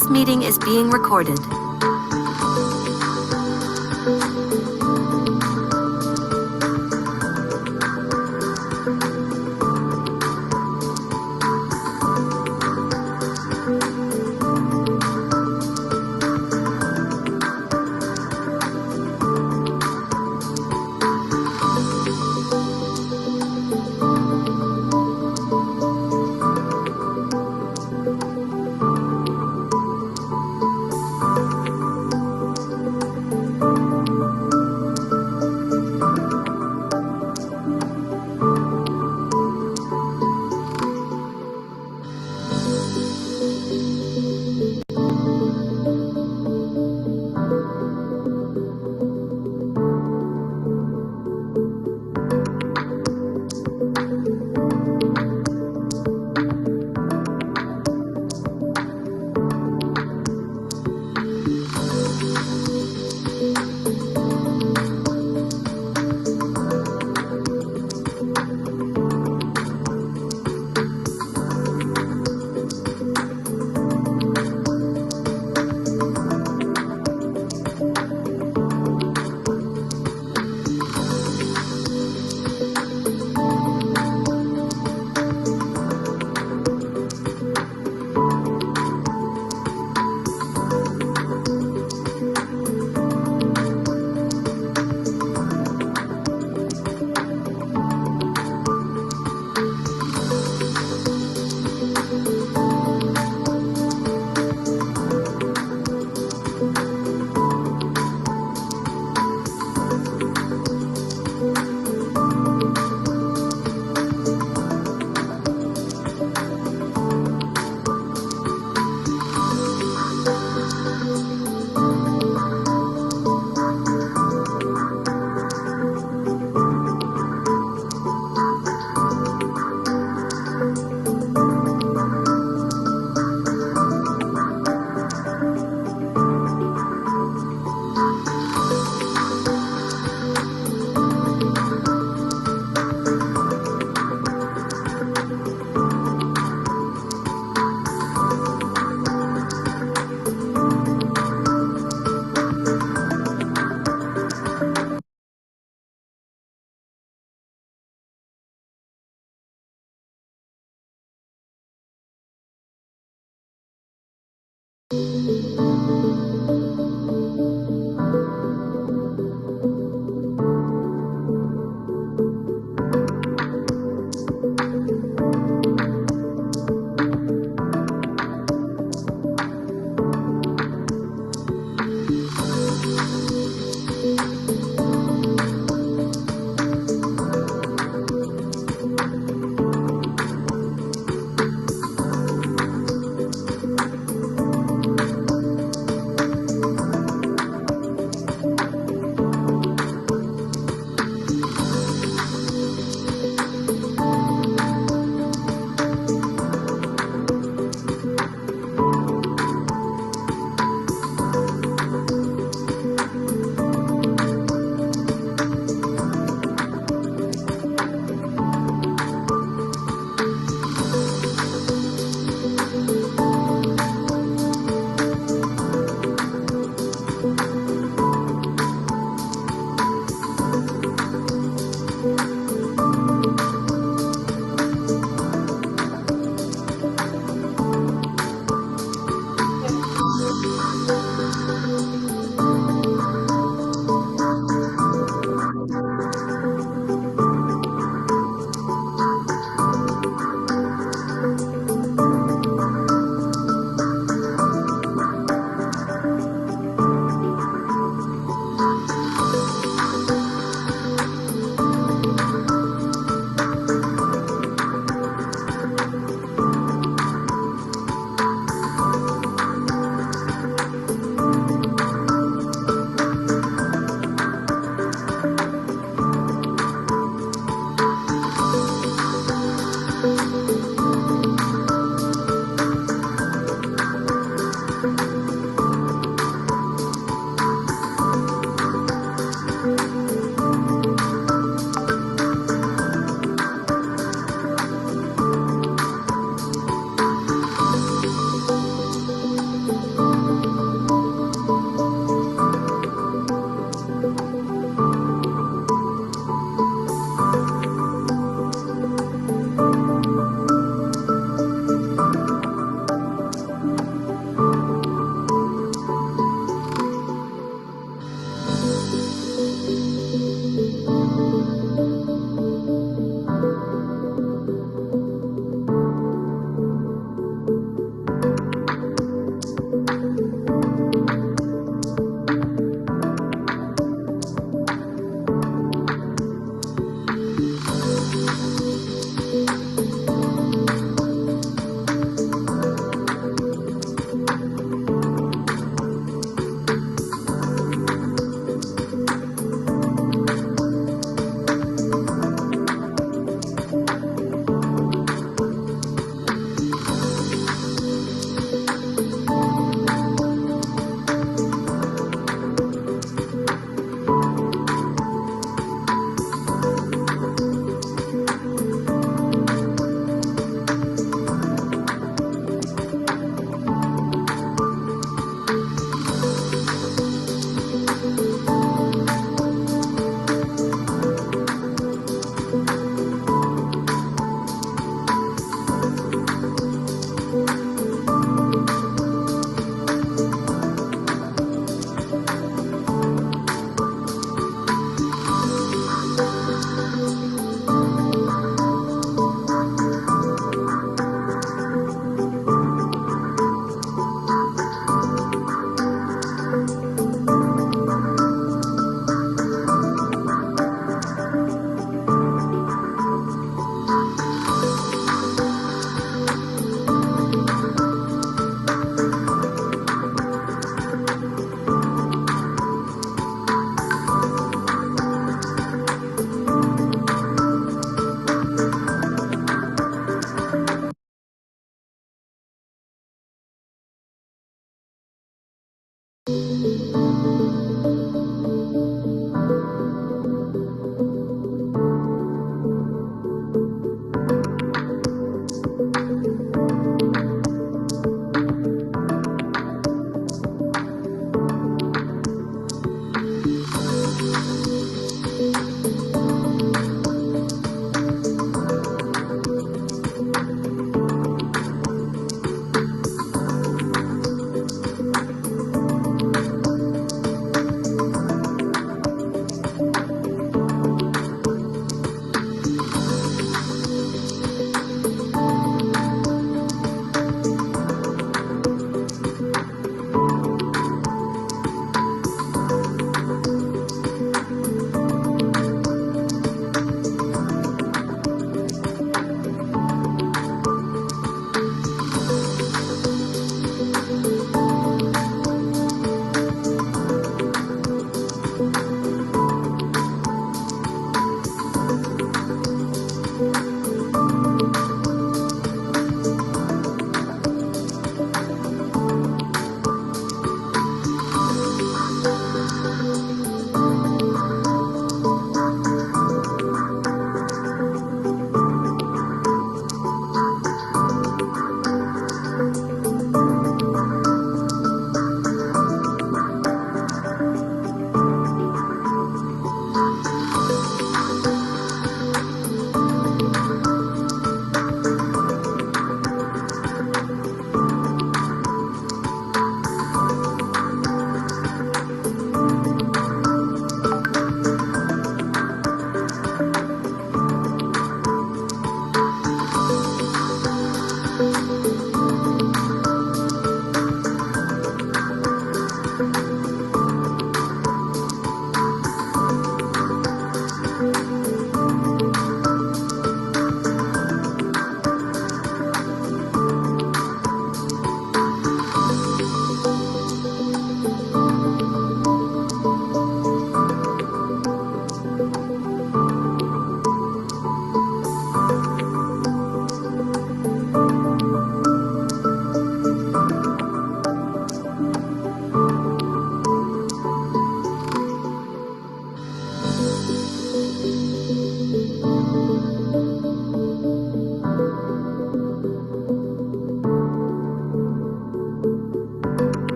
This meeting is being recorded.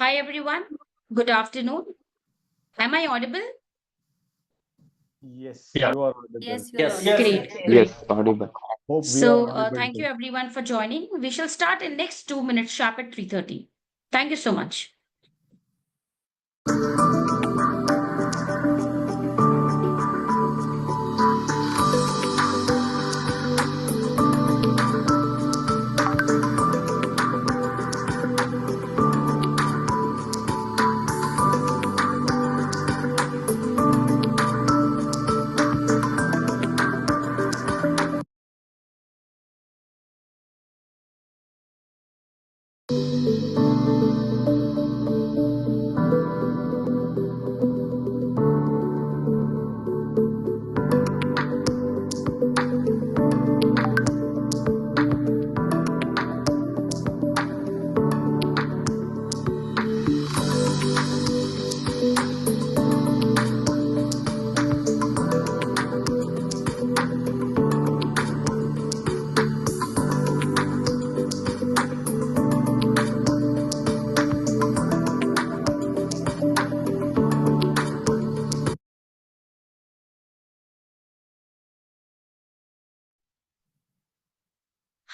Hi everyone. Good afternoon. Am I audible? Yes, Yeah. you are audible. Yes, you are Yes. audible. Great, Yes. great. Yes, audible. Hope we are So, audible thank you too. everyone for joining. We shall start in next 2 minutes sharp at 3:30. Thank you so much.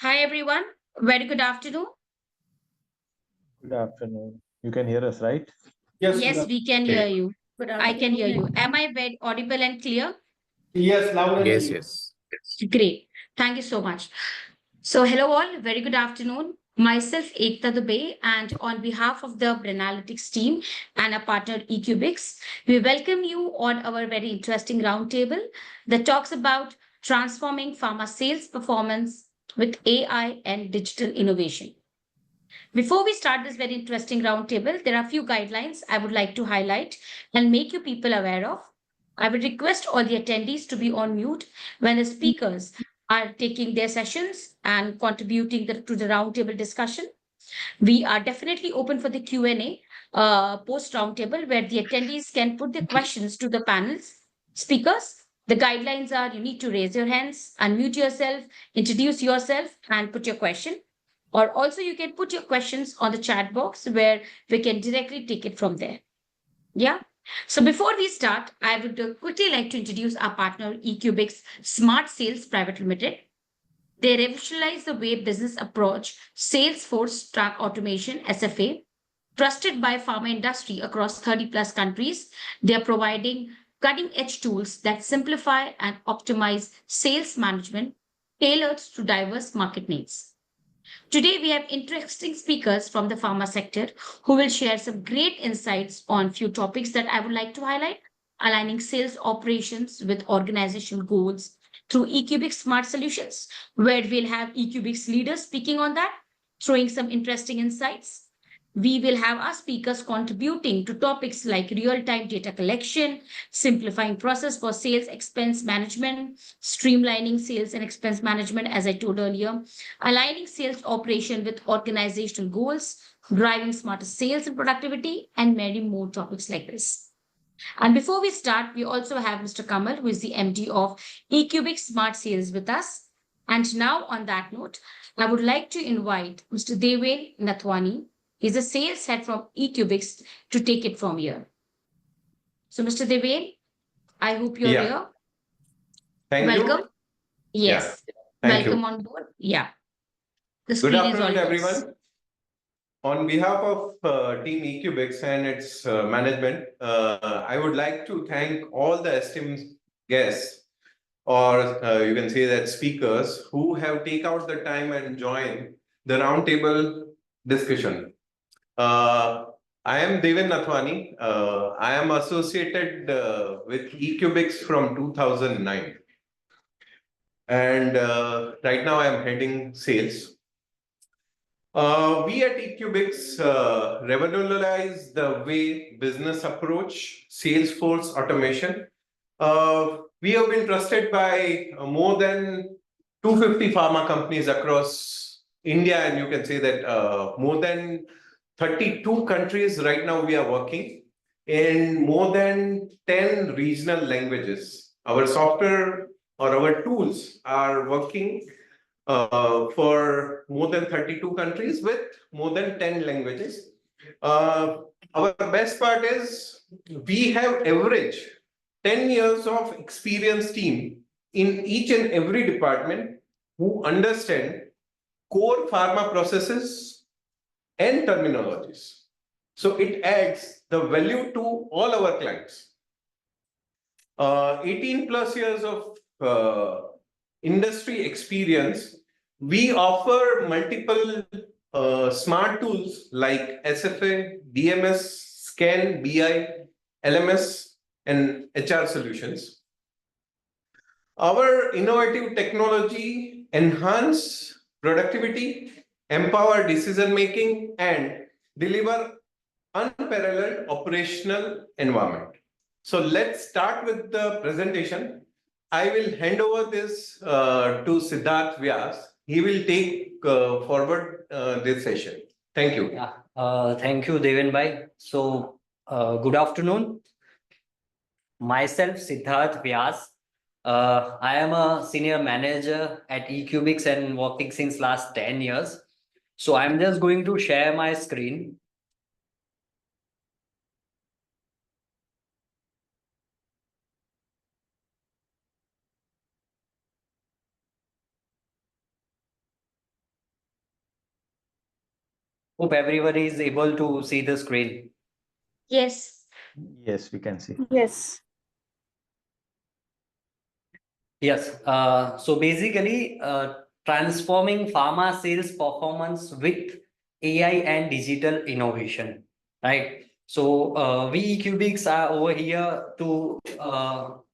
Hi everyone. Very good afternoon. Good afternoon. You can hear us, right? Yes. Yes, we can hear you. Good I can hear you. afternoon. Am I very audible and clear? Yes. Loud and Yes, clear. yes. Great. Thank you so much. So, hello all. Very good afternoon. Myself, Ekta Dubey, and on behalf of the Branalytics team and our partner eCubix, we welcome you on our very interesting roundtable that talks about transforming pharma sales performance with AI and digital innovation. Before we start this very interesting roundtable, there are a few guidelines I would like to highlight and make you people aware of. I would request all the attendees to be on mute when the speakers are taking their sessions and contributing to the roundtable discussion. We are definitely open for the Q&A post roundtable where the attendees can put their questions to the panel's speakers. The guidelines are you need to raise your hands, unmute yourself, introduce yourself, and put your question. Or also you can put your questions on the chat box where we can directly take it from there. Yeah. So before we start, I would quickly like to introduce our partner eCubix Smart Sales Private Limited. They revolutionize the way business approach Salesforce track automation SFA. Trusted by pharma industry across 30 plus countries, they are providing cutting edge tools that simplify and optimize sales management tailored to diverse market needs. Today, we have interesting speakers from the pharma sector who will share some great insights on few topics that I would like to highlight, aligning sales operations with organizational goals through eCubix Smart Solutions, where we'll have eCubix leaders speaking on that, throwing some interesting insights. We will have our speakers contributing to topics like real-time data collection, simplifying process for sales expense management, streamlining sales and expense management, as I told earlier, aligning sales operation with organizational goals, driving smarter sales and productivity, and many more topics like this. And before we start, we also have Mr. Kamal, who is the MD of eCubix Smart Sales with us. And now, on that note, I would like to invite Mr. Deven Nathwani. He's a sales head from eCubix to take it from here. So, Mr. Deven, I hope you're Yeah. here. Thank Welcome. you. Yes. Thank Welcome you. on board. Yeah. The Good screen is all afternoon, yours. everyone. On behalf of Team eCubix and its management, I would like to thank all the esteemed guests, or you can say that speakers, who have taken out the time and joined the roundtable discussion. I am Deven Nathwani. I am associated with eCubix from 2009. And right now I am heading sales. We at eCubix revolutionize the way business approach Salesforce automation. We have been trusted by more than 250 pharma companies across India, and you can say that more than 32 countries right now we are working in more than 10 regional languages. Our software or our tools are working for more than 32 countries with more than 10 languages. Uh, our best part is we have average 10 years of experienced team in each and every department who understand core pharma processes and terminologies. So it adds the value to all our clients. 18 plus years of industry experience, we offer multiple smart tools like SFA, DMS, Scan, BI, LMS, and HR solutions. Our innovative technology enhance productivity, empower decision making, and deliver unparalleled operational environment. So let's start with the presentation. I will hand over this to Siddharth Vyas. He will take forward this session. Thank you. Yeah, thank you, Devin Bhai. So, good afternoon. Myself, Siddharth Vyas. I am a senior manager at eCubics and working since last 10 years. So, I'm just going to share my screen. Hope everybody is able to see the screen. Yes. Yes, we can see. Yes. Yes. So basically, transforming pharma sales performance with AI and digital innovation, right? So we Cubics are over here to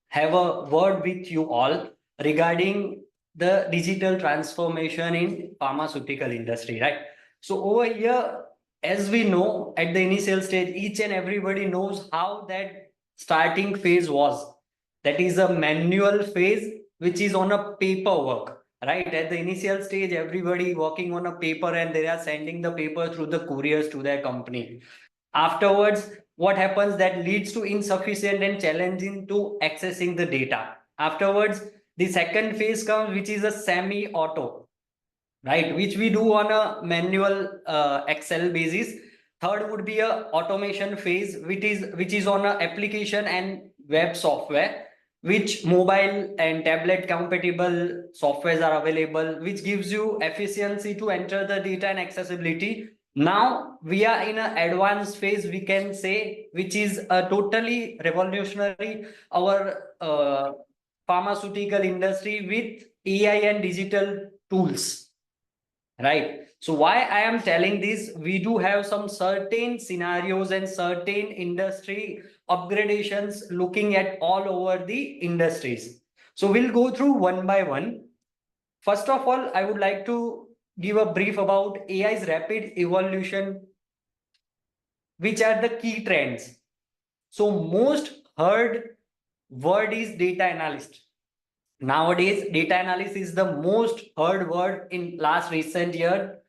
have a word with you all regarding the digital transformation in pharmaceutical industry, right? So over here, as we know, at the initial stage, each and everybody knows how that starting phase was. That is a manual phase which is on a paperwork, right? At the initial stage, everybody working on a paper and they are sending the paper through the couriers to their company. Afterwards, what happens that leads to insufficient and challenging to accessing the data. Afterwards, the second phase comes, which is a semi-auto, right? Which we do on a manual Excel basis. Third would be a automation phase, which is on a application and web software, which mobile and tablet compatible softwares are available, which gives you efficiency to enter the data and accessibility. Now we are in an advanced phase, we can say, which is a totally revolutionary our pharmaceutical industry with AI and digital tools. Right. So why I am telling this, we do have some certain scenarios and certain industry upgradations looking at all over the industries. So we'll go through one by one. First of all, I would like to give a brief about AI's rapid evolution, which are the key trends. So most heard word is data analyst. Nowadays, data analysis is the most heard word in last recent year.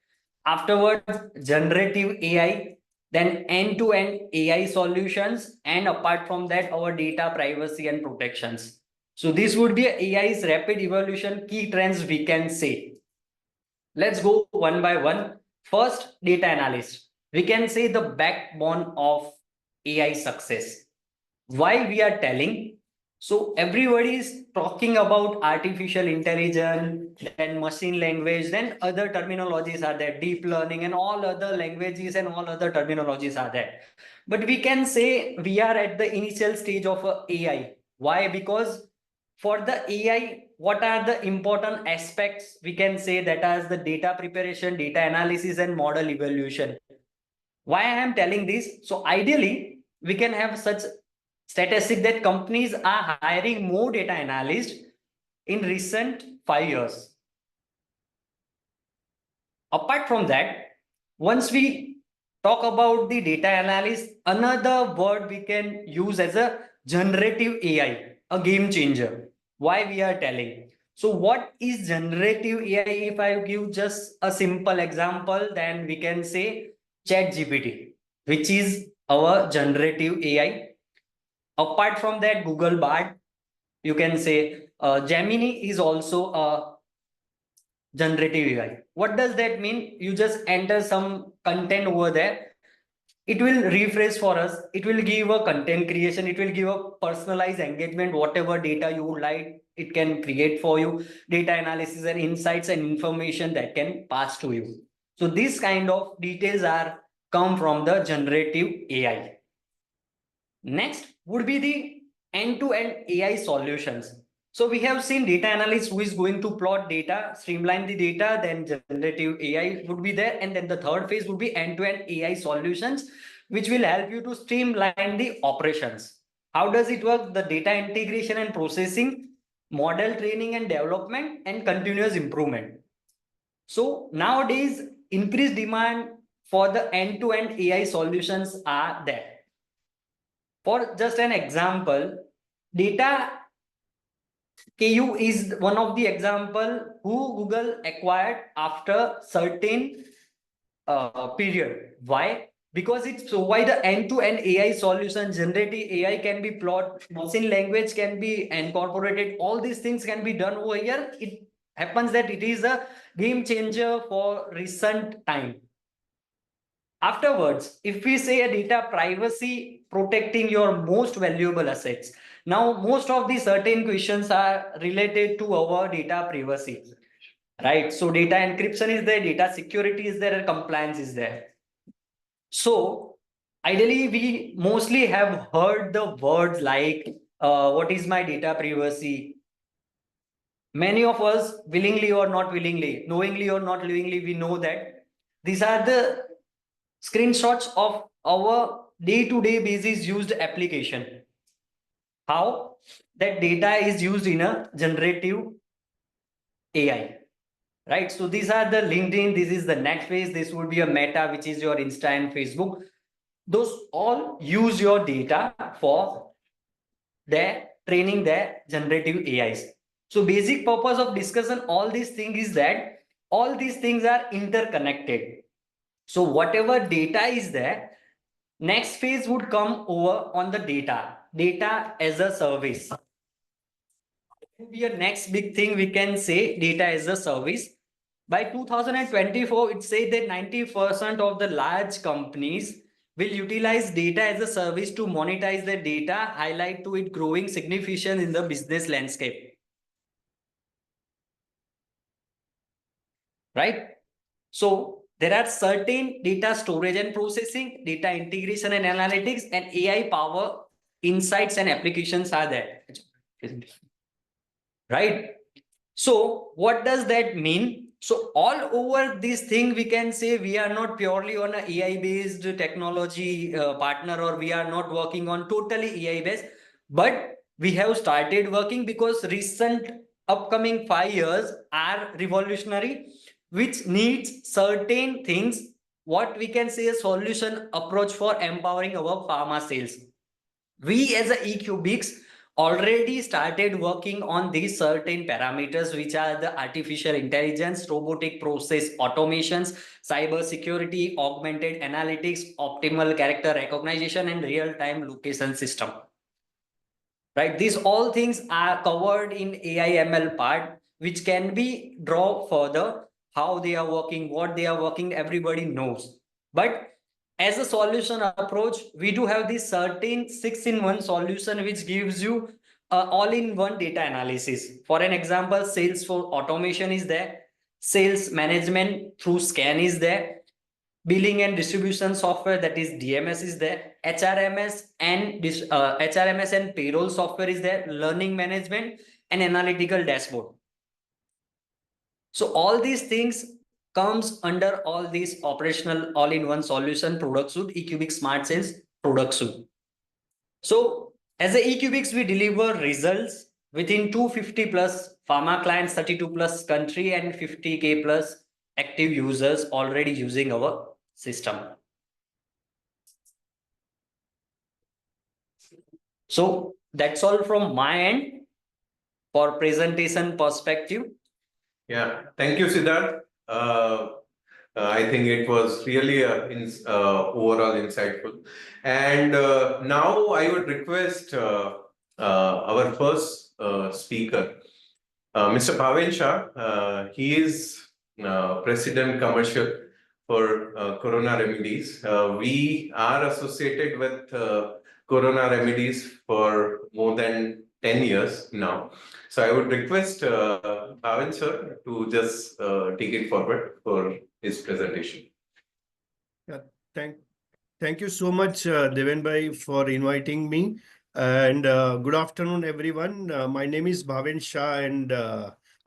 Afterwards, generative AI, then end-to-end AI solutions, and apart from that, our data privacy and protections. So this would be AI's rapid evolution key trends we can say. Let's go one by one. First, data analyst. We can say the backbone of AI success. Why we are telling? So everybody is talking about artificial intelligence, then machine language, then other terminologies are there, deep learning and all other languages and all other terminologies are there. But we can say we are at the initial stage of AI. Why? Because for the AI, what are the important aspects we can say that as the data preparation, data analysis, and model evaluation. Why I am telling this? So ideally, we can have such statistic that companies are hiring more data analysts in recent 5 years. Apart from that, once we talk about the data analyst, another word we can use as a generative AI, a game changer. Why we are telling? So what is generative AI? If I give just a simple example, then we can say ChatGPT, which is our generative AI. Apart from that, Google Bard, you can say Gemini is also a generative AI. What does that mean? You just enter some content over there. it will refresh for us. It will give a content creation. It will give a personalized engagement. Whatever data you would like, it can create for you. Data analysis and insights and information that can pass to you. So this kind of details are come from the generative AI. Next would be the end-to-end AI solutions. So we have seen data analyst who is going to plot data, streamline the data, then generative AI would be there. And then the third phase would be end-to-end AI solutions, which will help you to streamline the operations. How does it work? The data integration and processing, model training and development, and continuous improvement. So nowadays, increased demand for the end-to-end AI solutions are there. For just an example, data KU is one of the example who Google acquired after certain period. Why? Because it provide the end-to-end AI solution. Generative AI can be plot, machine language can be incorporated. All these things can be done over here. It happens that it is a game changer for recent time. Afterwards, if we say a data privacy, protecting your most valuable assets. Now, most of the certain questions are related to our data privacy, right? So data encryption is there, data security is there, and compliance is there. So ideally, we mostly have heard the words like, what is my data privacy? Many of us, willingly or not willingly, knowingly or not knowingly, we know that these are the screenshots of our day-to-day basis used application. How that data is used in a generative AI, right? So these are the LinkedIn, this is the next phase, this would be a Meta, which is your Insta and Facebook. Those all use your data for their training their generative AIs. So basic purpose of discussion, all these things is that all these things are interconnected. So whatever data is there, next phase would come over on the data as a service. It would be a next big thing we can say data as a service. By 2024, it said that 90% of the large companies will utilize data as a service to monetize their data, highlight to it growing significance in the business landscape. Right? So there are certain data storage and processing, data integration and analytics, and AI power insights and applications are there. Right? So what does that mean? So all over this thing, we can say we are not purely on a AI based technology partner, or we are not working on totally AI based, but we have started working because recent upcoming 5 years are revolutionary, which needs certain things, what we can say a solution approach for empowering our pharma sales. We as a eCubics already started working on these certain parameters, which are the artificial intelligence, robotic process automations, cyber security, augmented analytics, optimal character recognition, and real-time location system. Right? These all things are covered in AI ML part, which can be draw further how they are working, what they are working, everybody knows. But as a solution approach, we do have this certain 6-in-1 solution, which gives you all-in-one data analysis. For an example, sales for automation is there, sales management through scan is there, billing and distribution software, that is DMS is there, HRMS and payroll software is there, learning management and analytical dashboard. So all these things comes under all these operational all-in-one solution product suite, eCubic Smart Sales product suite. So as a eCubics, we deliver results within 250 plus pharma clients, 32 plus country, and 50K plus active users already using our system. So that's all from my end for presentation perspective. Yeah, thank you, Siddharth. I think it was really overall insightful. And now I would request our first speaker, Mr. Bhaven Shah. He is President Commercial for Corona remedies. We are associated with Corona remedies for more than 10 years now. So I would request Bhavin sir to just take it forward for his presentation. Yeah, thank you so much, Deven Bhai, for inviting me. And good afternoon, everyone. My name is Bhaven Shah, and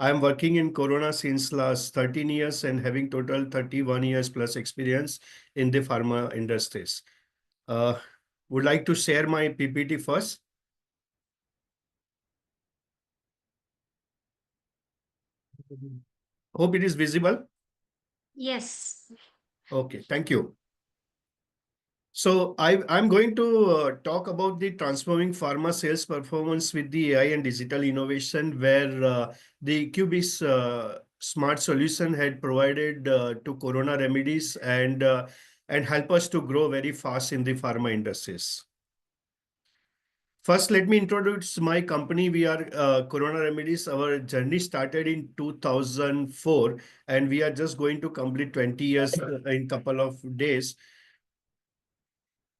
I'm working in Corona since last 13 years and having total 31 years plus experience in the pharma industries. Would like to share my PPT first. Hope it is visible. Yes. Okay, thank you. So I'm going to talk about the transforming pharma sales performance with the AI and digital innovation, where the Cubis smart solution had provided to Corona remedies and help us to grow very fast in the pharma industries. First, let me introduce my company. We are Corona Remedies. Our journey started in 2004, and we are just going to complete 20 years in couple of days.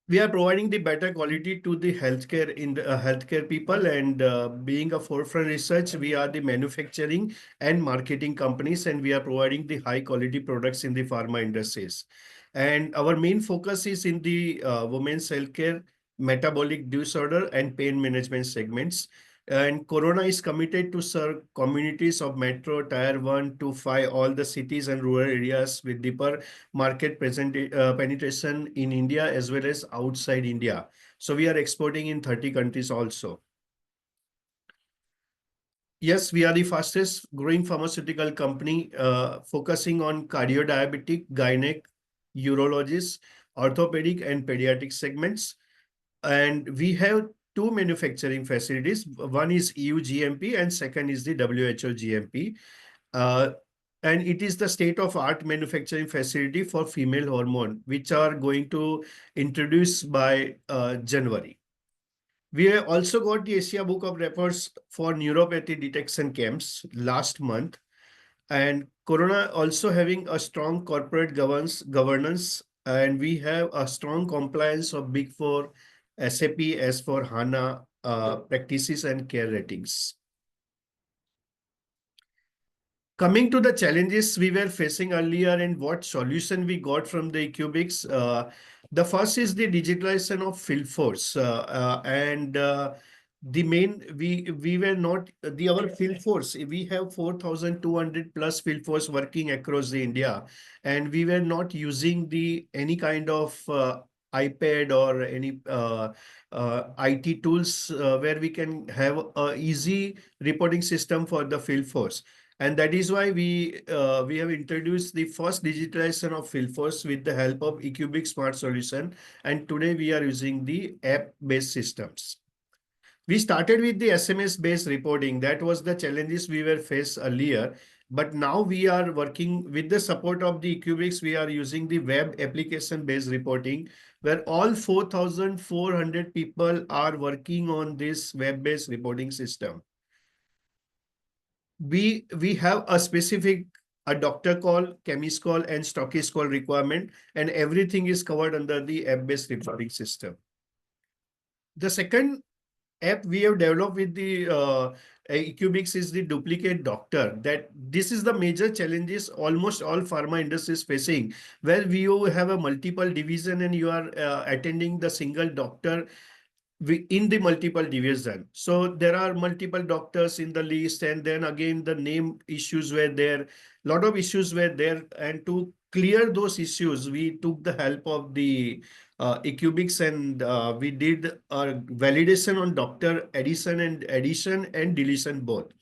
We are providing the better quality to the healthcare in the healthcare people, and being a forefront research, we are the manufacturing and marketing companies, and we are providing the high quality products in the pharma industries. And our main focus is in the women's healthcare, metabolic disorder, and pain management segments. And Corona is committed to serve communities of Metro, Tier 1 to 5, all the cities and rural areas with deeper market penetration in India as well as outside India. So we are exporting in 30 countries also. Yes, we are the fastest growing pharmaceutical company focusing on cardio-diabetic, gynec, urologists, orthopedic and pediatric segments. And we have two manufacturing facilities. One is EU GMP and second is the WHO GMP. And it is the state-of-art manufacturing facility for female hormone, which are going to introduce by January. We have also got the Asia Book of Records for neuropathy detection camps last month. And Corona also having a strong corporate governance, and we have a strong compliance of Big Four, SAP, S4HANA practices and care ratings. Coming to the challenges we were facing earlier and what solution we got from the Cubics, the first is the digitalization of field force, and the main we were not our field force. We have 4,200 plus field force working across the India, and we were not using the any kind of iPad or any IT tools where we can have a easy reporting system for the field force. And that is why we have introduced the first digitalization of field force with the help of eCubic Smart Solution. And today we are using the app-based systems. We started with the SMS-based reporting. That was the challenges we were faced earlier. But now we are working with the support of the eCubics. We are using the web application-based reporting, where all 4,400 people are working on this web-based reporting system. We have a specific doctor call, chemist call, and stockist call requirement, and everything is covered under the app-based reporting system. The second app we have developed with the Ecubics is the duplicate doctor. That this is the major challenges almost all pharma industries facing, where you have a multiple division and you are attending the single doctor in the multiple division. So there are multiple doctors in the list, and then again the name issues were there, lot of issues were there, and to clear those issues we took the help of the Ecubics, and we did a validation on doctor addition and deletion both.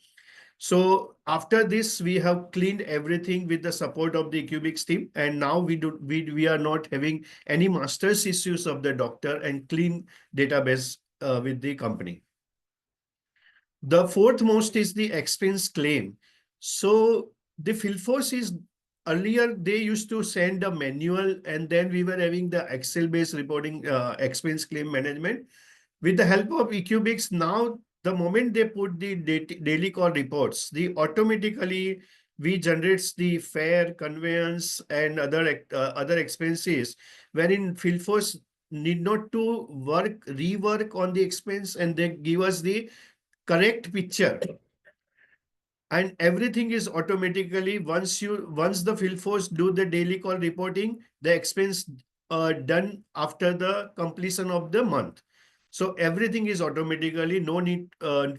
So after this, we have cleaned everything with the support of the Cubics team, and now we are not having any masters issues of the doctor and clean database with the company. The fourth most is the expense claim. So the field force is earlier they used to send a manual, and then we were having the Excel-based reporting expense claim management. With the help of Ecubics, now the moment they put the daily call reports, the automatically we generates the fare, conveyance, and other expenses, wherein field force need not to rework on the expense, and they give us the correct picture. And everything is automatically, once the field force do the daily call reporting, the expense done after the completion of the month. So everything is automatically, no need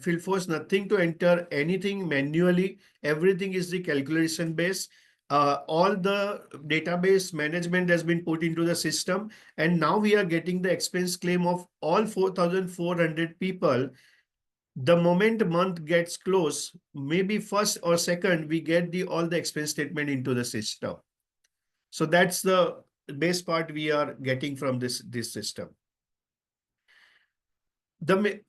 field force, nothing to enter anything manually. Everything is the calculation base. All the database management has been put into the system, and now we are getting the expense claim of all 4,400 people. The moment month gets close, maybe first or second, we get all the expense statement into the system. So that's the base part we are getting from this system.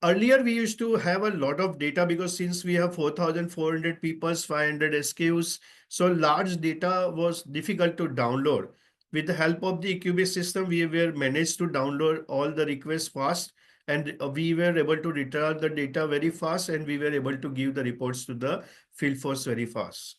Earlier we used to have a lot of data, because since we have 4,400 people's 500 SKUs, so large data was difficult to download. With the help of the EQB system, we were managed to download all the requests fast, and we were able to retrieve the data very fast, and we were able to give the reports to the field force very fast.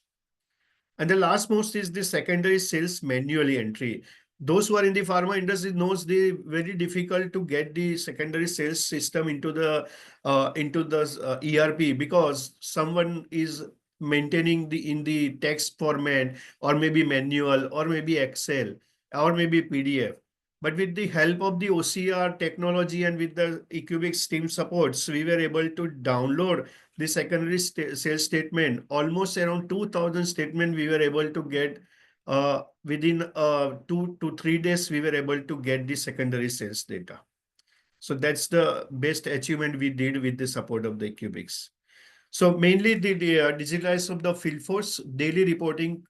And the last most is the secondary sales manually entry. Those who are in the pharma industry knows the very difficult to get the secondary sales system into the ERP, because someone is maintaining in the text format, or maybe manual, or maybe Excel, or maybe PDF. But with the help of the OCR technology and with the Equibix team supports, we were able to download the secondary sales statement. Almost around 2,000 statement we were able to get within 2 to 3 days. We were able to get the secondary sales data. So that's the best achievement we did with the support of the Equibix. So mainly the digitalization of the field force, daily reporting,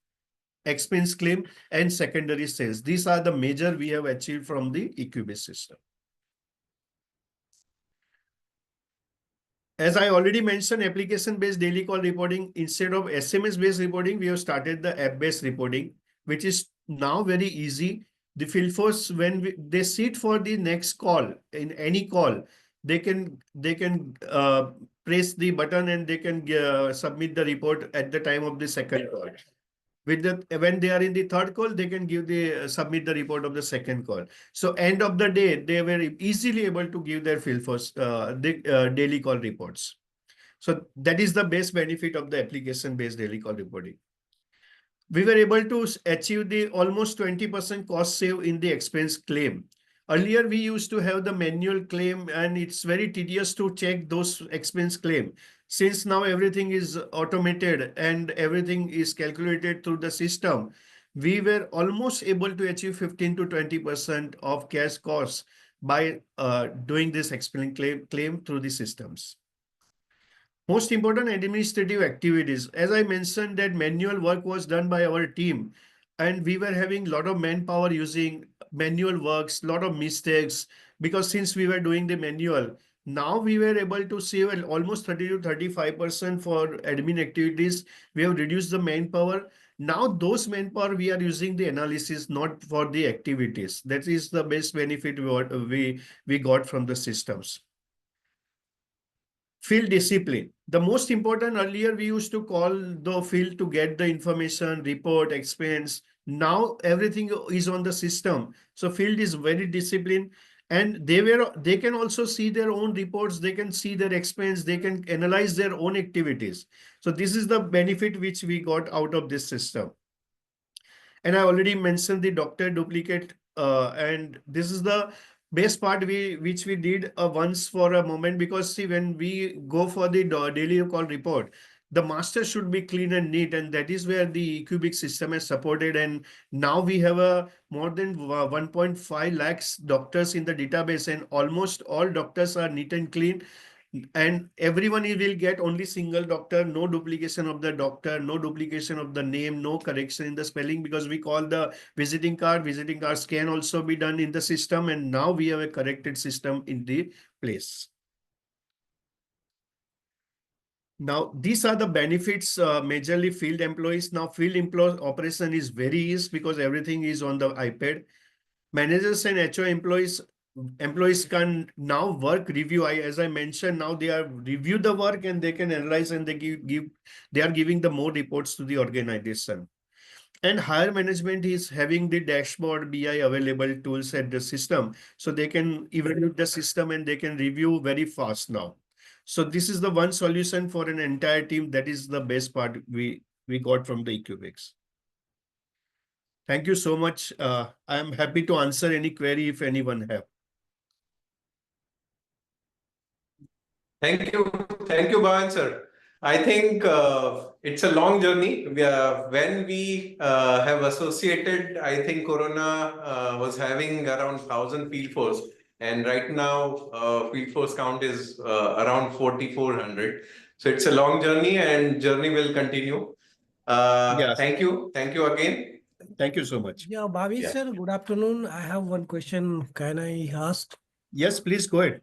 expense claim, and secondary sales. These are the major we have achieved from the Equibix system. As I already mentioned, application-based daily call reporting, instead of SMS-based reporting, we have started the app-based reporting, which is now very easy. The field force, when they sit for the next call, in any call, they can press the button, and they can submit the report at the time of the second call. When they are in the third call, they can give the submit the report of the second call. So end of the day, they were easily able to give their field force the daily call reports. So that is the best benefit of the application-based daily call reporting. We were able to achieve the almost 20% cost save in the expense claim. Earlier, we used to have the manual claim, and it's very tedious to check those expense claim. Since now everything is automated and everything is calculated through the system, we were almost able to achieve 15 to 20% of cash costs by doing this expense claim through the systems. Most important administrative activities. As I mentioned, that manual work was done by our team, and we were having a lot of manpower using manual works, a lot of mistakes, because since we were doing the manual, now we were able to save almost 30 to 35% for admin activities. We have reduced the manpower. Now those manpower we are using the analysis, not for the activities. That is the best benefit we got from the systems. Field discipline. The most important, earlier we used to call the field to get the information, report, expense. Now everything is on the system. So field is very disciplined, and they can also see their own reports. They can see their expense. They can analyze their own activities. So this is the benefit which we got out of this system. And I already mentioned the doctor duplicate, and this is the best part which we did once for a moment, because see, when we go for the daily call report, the master should be clean and neat, and that is where the Cubic system has supported. And now we have a more than 1.5 lakhs doctors in the database, and almost all doctors are neat and clean. And everyone will get only single doctor, no duplication of the doctor, no duplication of the name, no correction in the spelling, because we call the visiting card. Visiting cards can also be done in the system, and now we have a corrected system in the place. Now, these are the benefits, majorly field employees. Now, field employee operation is very easy because everything is on the iPad. Managers and HR employees, employees can now work review. As I mentioned, now they are review the work and they can analyze and they are giving the more reports to the organization. And higher management is having the dashboard BI available tools at the system. So they can evaluate the system and they can review very fast now. So this is the one solution for an entire team. That is the best part we got from the Ecubics. Thank you so much. I am happy to answer any query if anyone have. Thank you, Bhavan sir. I think it's a long journey. When we have associated, I think Corona was having around 1,000 field force, and right now field force count is around 4,400. So it's a long journey, and journey will continue. Yes. Thank you again. Thank you so much. Yeah, Bhavesh Yeah. sir, good afternoon. I have one question. Can I ask? Yes, please go ahead.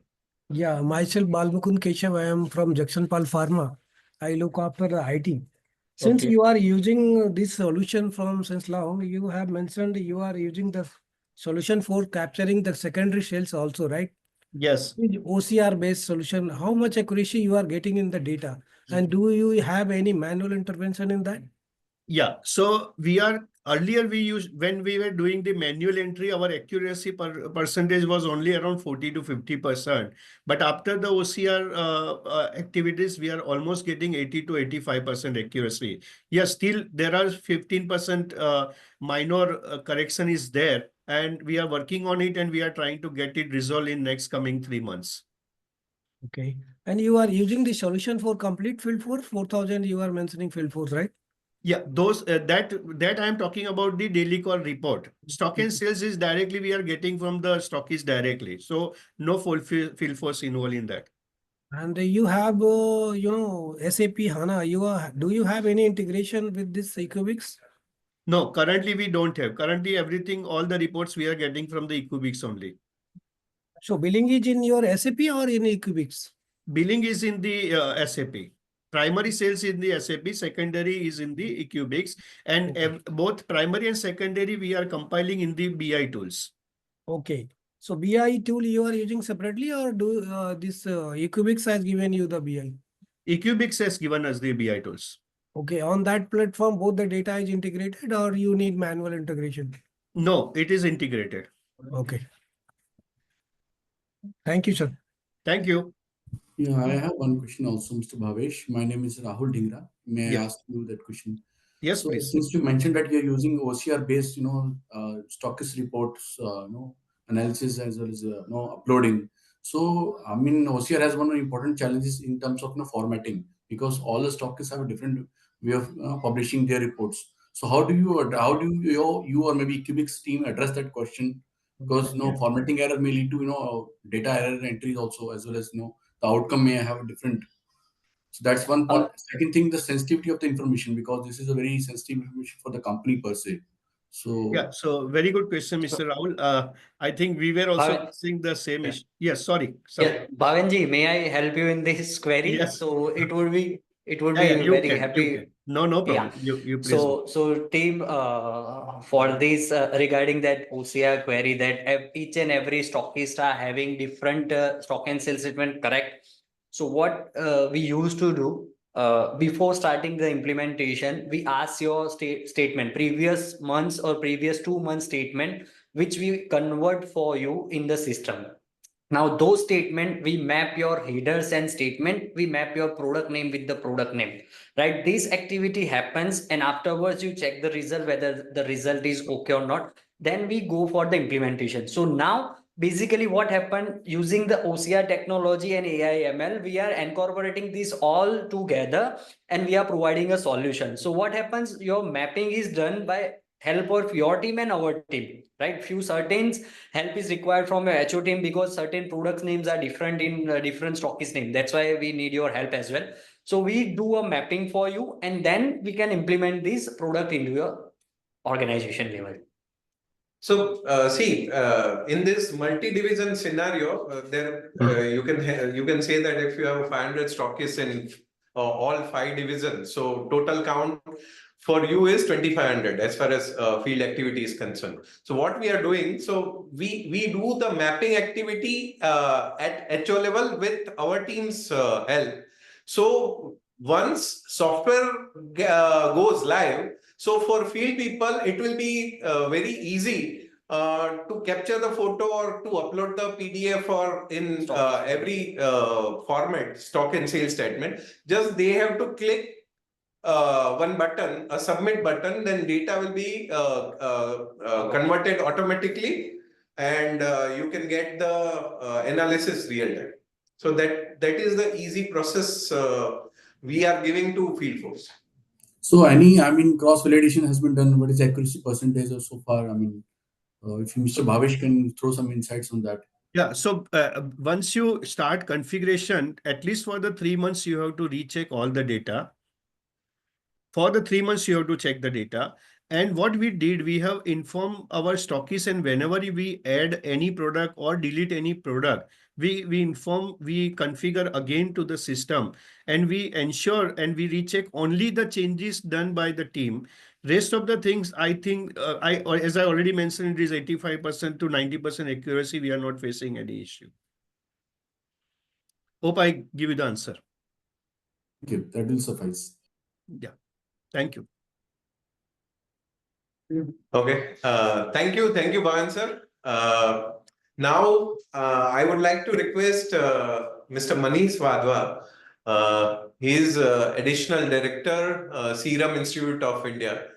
Yeah, myself Balmukund Keshav. I am from Jacksonpal Pharma. I look after the IT. Since Okay. you are using this solution from since long, you have mentioned you are using the solution for capturing the secondary sales also, right? Yes. OCR based solution. How much accuracy you are getting in the data? And do you have any manual intervention in that? Yeah. So earlier we used, when we were doing the manual entry, our accuracy percentage was only around 40 to 50%. But after the OCR activities, we are almost getting 80 to 85% accuracy. Yes, still there are 15% minor correction is there, and we are working on it and we are trying to get it resolved in next coming 3 months. Okay. And you are using the solution for complete field force, 4,000 you are mentioning field force, right? Yeah, those that I am talking about the daily call report. Stock and sales is directly we are getting from the stockist directly. So no full field force involved in that. And you have, SAP HANA. Do you have any integration with this Ecobics? No, currently we don't have. Currently everything, all the reports we are getting from the Ecubics only. So billing is in your SAP or in Ecobics? Billing is in the SAP. Primary sales in the SAP, secondary is in the Ecubics, and Okay. both primary and secondary we are compiling in the BI tools. Okay. So BI tool you are using separately, or do this Ecobics has given you the BI? Ecubics has given us the BI tools. Okay. On that platform, both the data is integrated, or you need manual integration? No, it is integrated. Okay. Thank you, sir. Thank you. Yeah, I have one question also, Mr. Bhavesh. My name is Rahul Dhingra. May I Yeah. ask you that question? Yes, So, please. since you mentioned that you're using OCR-based, stockist reports, analysis as well as, uploading. So, I mean, OCR has one of the important challenges in terms of, formatting, because all the stockists have a different way of publishing their reports. So, how do you or maybe Cubics team address that question? Because, formatting error may lead to, data error entries also, as well as, the outcome may have a different. So that's one point. Second thing, the sensitivity of the information, because this is a very sensitive information for the company per se. Yeah, So so very good question, Mr. Rahul. I think we were also Bhaven, facing the same yeah. issue. Yes, sorry. Yeah, Bhavanji, may I help you in this query? Yes. So it would Yeah, be you very can. happy. No Yeah. problem. You please go. So team, for this regarding that OCR query, that each and every stockist are having different stock and sales statement, correct? So what we used to do before starting the implementation, we ask your statement, previous months or previous 2 months statement, which we convert for you in the system. Now those statement, we map your headers and statement, we map your product name with the product name, right? This activity happens and afterwards you check the result, whether the result is okay or not. Then we go for the implementation. So now basically what happened, using the OCR technology and AI ML, we are incorporating this all together and we are providing a solution. So what happens, your mapping is done by help of your team and our team, right? Few certain help is required from your HO team, because certain products names are different in different stockist name. That's why we need your help as well. So we do a mapping for you and then we can implement this product into your organization level. So, in this multi-division scenario, you can say that if you have 500 stockists in all 5 divisions, so total count for you is 2500 as far as field activity is concerned. So what we are doing, so we do the mapping activity at HO level with our team's help. So once software goes live, so for field people, it will be very easy to capture the photo or to upload the PDF or in every format, stock and sales statement. Just they have to click one button, a submit button, then data will be converted automatically, and you can get the analysis real time. So that is the easy process we are giving to field force. So any, I mean, cross validation has been done. What is accuracy percentage or so far? I mean, if Mr. Bhavesh can throw some insights on that. Yeah, so once you start configuration, at least for the 3 months, you have to recheck all the data. For the 3 months, you have to check the data. And what we did, we have informed our stockists, and whenever we add any product or delete any product, we configure again to the system, and we ensure and we recheck only the changes done by the team. Rest of the things, I think, as I already mentioned, it is 85% to 90% accuracy. We are not facing any issue. Hope I give you the answer. Okay, that will suffice. Yeah, thank you. Okay, thank you, Bhavan sir. Now, I would like to request Mr. Manish Wadhwa. He is additional director, Serum Institute of India,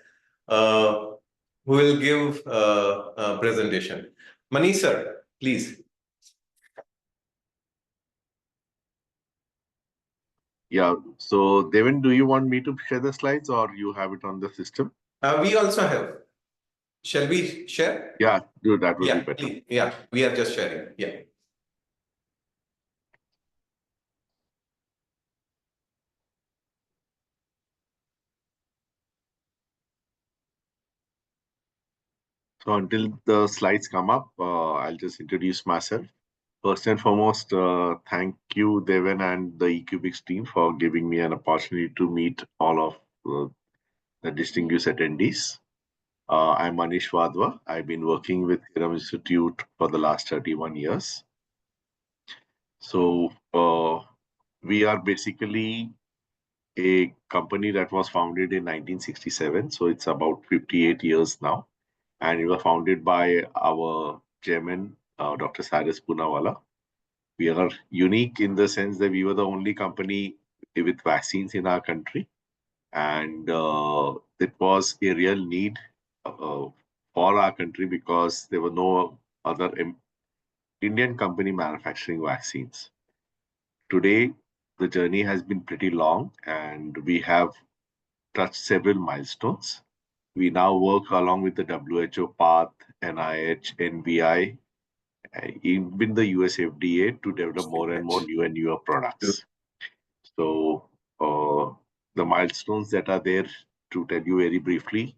who will give a presentation. Manish sir, please. Yeah, so Devin, do you want me to share the slides or you have it on the system? We also have. Shall we share? Yeah, do that would Yeah, be better. please. Yeah, we are just sharing. Yeah. So until the slides come up, I'll just introduce myself. First and foremost, thank you, Devin and the eCubix team for giving me an opportunity to meet all of the distinguished attendees. I'm Manish Wadhwa. I've been working with Serum Institute for the last 31 years. So we are basically a company that was founded in 1967. So it's about 58 years now. And it was founded by our chairman, Dr. Cyrus Poonawalla. We are unique in the sense that we were the only company with vaccines in our country. And it was a real need for our country because there were no other Indian company manufacturing vaccines. Today, the journey has been pretty long and we have touched several milestones. We now work along with the WHO path, NIH, NBI, even the US FDA to develop more and more new and newer products. So the milestones that are there, to tell you very briefly,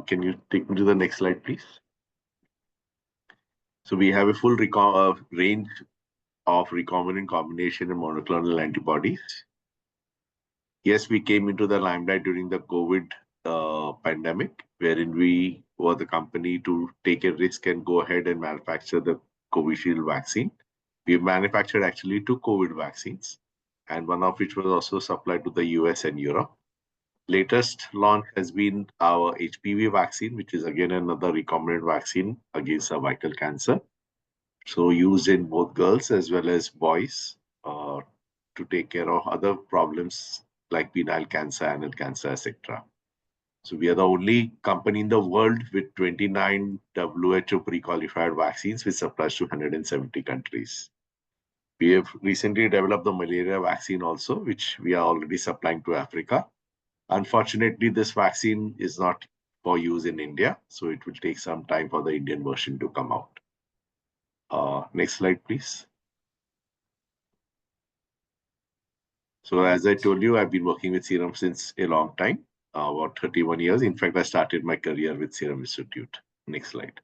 can you take me to the next slide, please? So we have a full range of recombinant combination and monoclonal antibodies. Yes, we came into the limelight during the COVID pandemic, wherein we were the company to take a risk and go ahead and manufacture the Covishield vaccine. We manufactured actually 2 COVID vaccines, and one of which was also supplied to the US and Europe. Latest launch has been our HPV vaccine, which is again another recombinant vaccine against cervical cancer. So used in both girls as well as boys to take care of other problems like penile cancer, anal cancer, etc. So we are the only company in the world with 29 WHO pre-qualified vaccines, which supplies to 170 countries. We have recently developed the malaria vaccine also, which we are already supplying to Africa. Unfortunately, this vaccine is not for use in India, so it will take some time for the Indian version to come out. Next slide, please. So as I told you, I've been working with Serum since a long time, about 31 years. In fact, I started my career with Serum Institute. Next slide.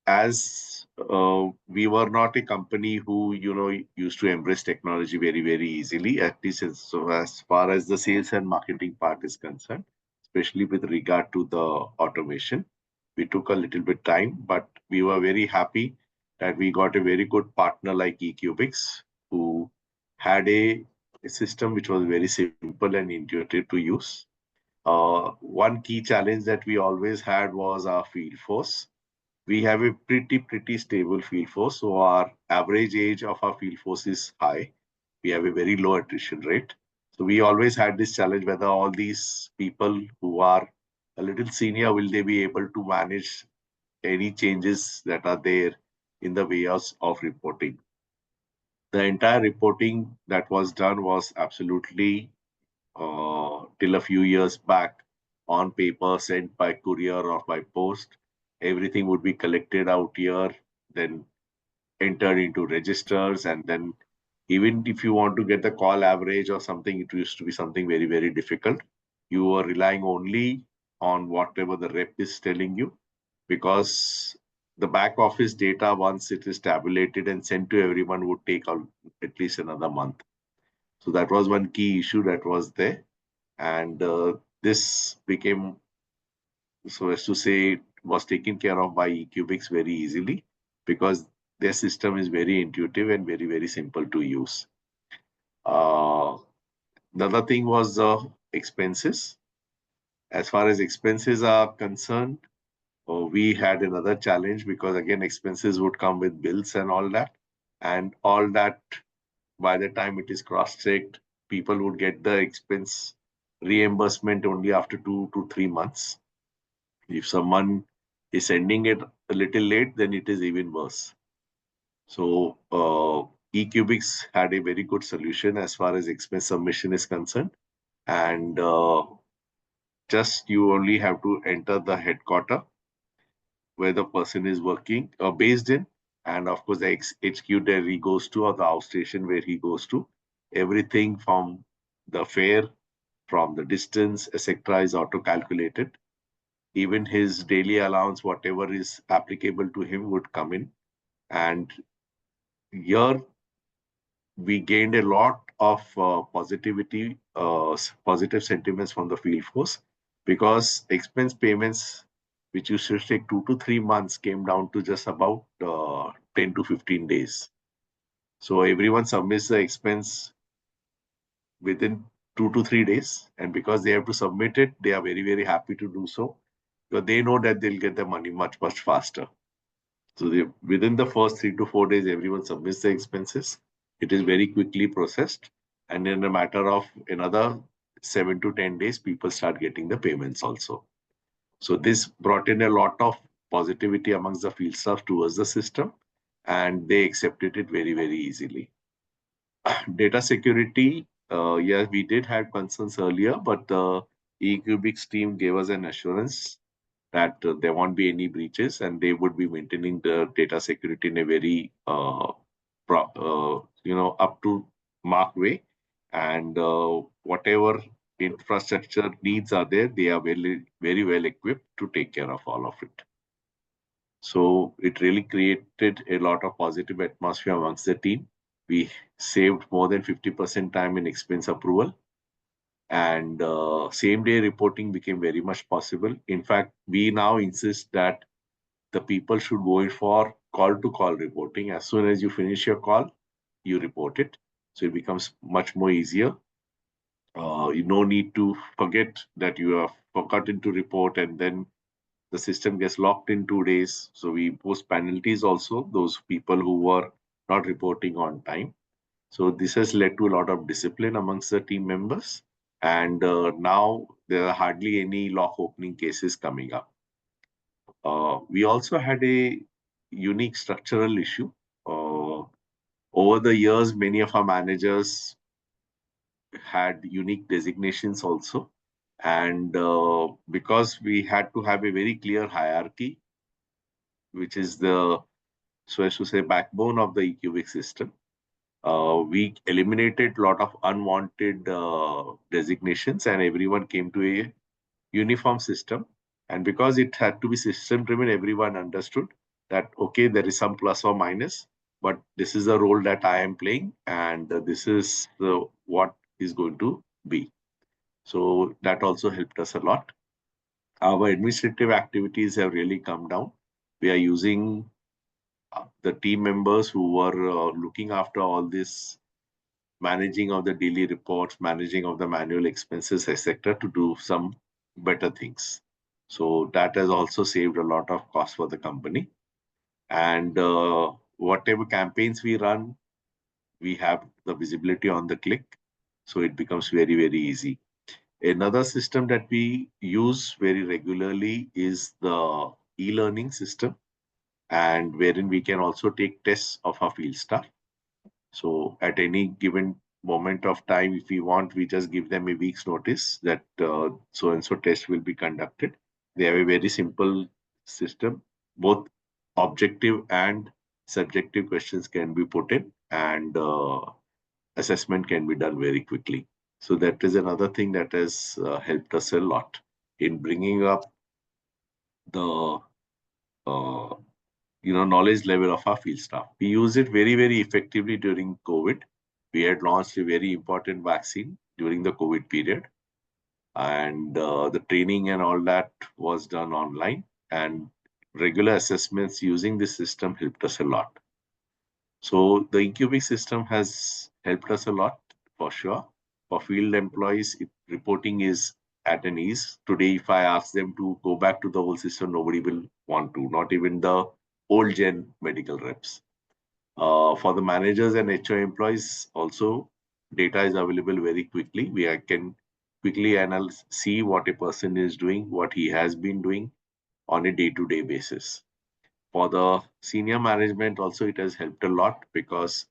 As we were not a company who, used to embrace technology very, very easily, at least so as far as the sales and marketing part is concerned, especially with regard to the automation. We took a little bit time, but we were very happy that we got a very good partner like eCubix, who had a system which was very simple and intuitive to use. One key challenge that we always had was our field force. We have a pretty stable field force. So our average age of our field force is high. We have a very low attrition rate. So we always had this challenge whether all these people who are a little senior, will they be able to manage any changes that are there in the ways of reporting. The entire reporting that was done was absolutely till a few years back on paper, sent by courier or by post. Everything would be collected out here, then entered into registers, and then even if you want to get the call average or something, it used to be something very, very difficult. You were relying only on whatever the rep is telling you, because the back office data, once it is tabulated and sent to everyone, would take at least another month. So that was one key issue that was there. And this became, so as to say, was taken care of by eCubix very easily, because their system is very intuitive and very, very simple to use. The other thing was expenses. As far as expenses are concerned, we had another challenge, because again, expenses would come with bills and all that. And all that, by the time it is cross-checked, people would get the expense reimbursement only after 2 to 3 months. If someone is sending it a little late, then it is even worse. So eCubix had a very good solution as far as expense submission is concerned. And just you only have to enter the headquarter where the person is working or based in. And of course, the HQ there he goes to, or the outstation where he goes to. Everything from the fare, from the distance, etc., is auto-calculated. Even his daily allowance, whatever is applicable to him, would come in. And here we gained a lot of positive sentiments from the field force, because expense payments, which used to take 2 to 3 months, came down to just about 10 to 15 days. So everyone submits the expense within 2 to 3 days. And because they have to submit it, they are very, very happy to do so, because they know that they'll get the money much, much faster. So within the first 3 to 4 days, everyone submits the expenses. It is very quickly processed. And in a matter of another 7 to 10 days, people start getting the payments also. So this brought in a lot of positivity amongst the field staff towards the system, and they accepted it very, very easily. Data security, yeah, we did have concerns earlier, but the eCubix team gave us an assurance that there won't be any breaches, and they would be maintaining the data security in a very, up to mark way. And whatever infrastructure needs are there, they are very, very well equipped to take care of all of it. So it really created a lot of positive atmosphere amongst the team. We saved more than 50% time in expense approval. And same day reporting became very much possible. In fact, we now insist that the people should go in for call to call reporting. As soon as you finish your call, you report it. So it becomes much more easier. You no need to forget that you have forgotten to report, and then the system gets locked in 2 days. So we impose penalties also, those people who were not reporting on time. So this has led to a lot of discipline amongst the team members. And now there are hardly any lock opening cases coming up. We also had a unique structural issue. Over the years, many of our managers had unique designations also. And because we had to have a very clear hierarchy, which is the, so as to say, backbone of the eCubix system, we eliminated a lot of unwanted designations, and everyone came to a uniform system. And because it had to be system driven, everyone understood that, okay, there is some plus or minus, but this is the role that I am playing, and this is what is going to be. So that also helped us a lot. Our administrative activities have really come down. We are using the team members who were looking after all this managing of the daily reports, managing of the manual expenses, etc., to do some better things. So that has also saved a lot of cost for the company. And whatever campaigns we run, we have the visibility on the click. So it becomes very, very easy. Another system that we use very regularly is the e-learning system, and wherein we can also take tests of our field staff. So at any given moment of time, if we want, we just give them a week's notice that so-and-so test will be conducted. They have a very simple system. Both objective and subjective questions can be put in, and assessment can be done very quickly. So that is another thing that has helped us a lot in bringing up the uh, knowledge level of our field staff. We use it very, very effectively during COVID. We had launched a very important vaccine during the COVID period, and the training and all that was done online, and regular assessments using this system helped us a lot. So the EQB system has helped us a lot for sure. For field employees, reporting is at an ease. Today, if I ask them to go back to the old system, nobody will want to, not even the old gen medical reps. For the managers and HR employees, also data is available very quickly. We can quickly see what a person is doing, what he has been doing on a day-to-day basis. For the senior management, also it has helped a lot because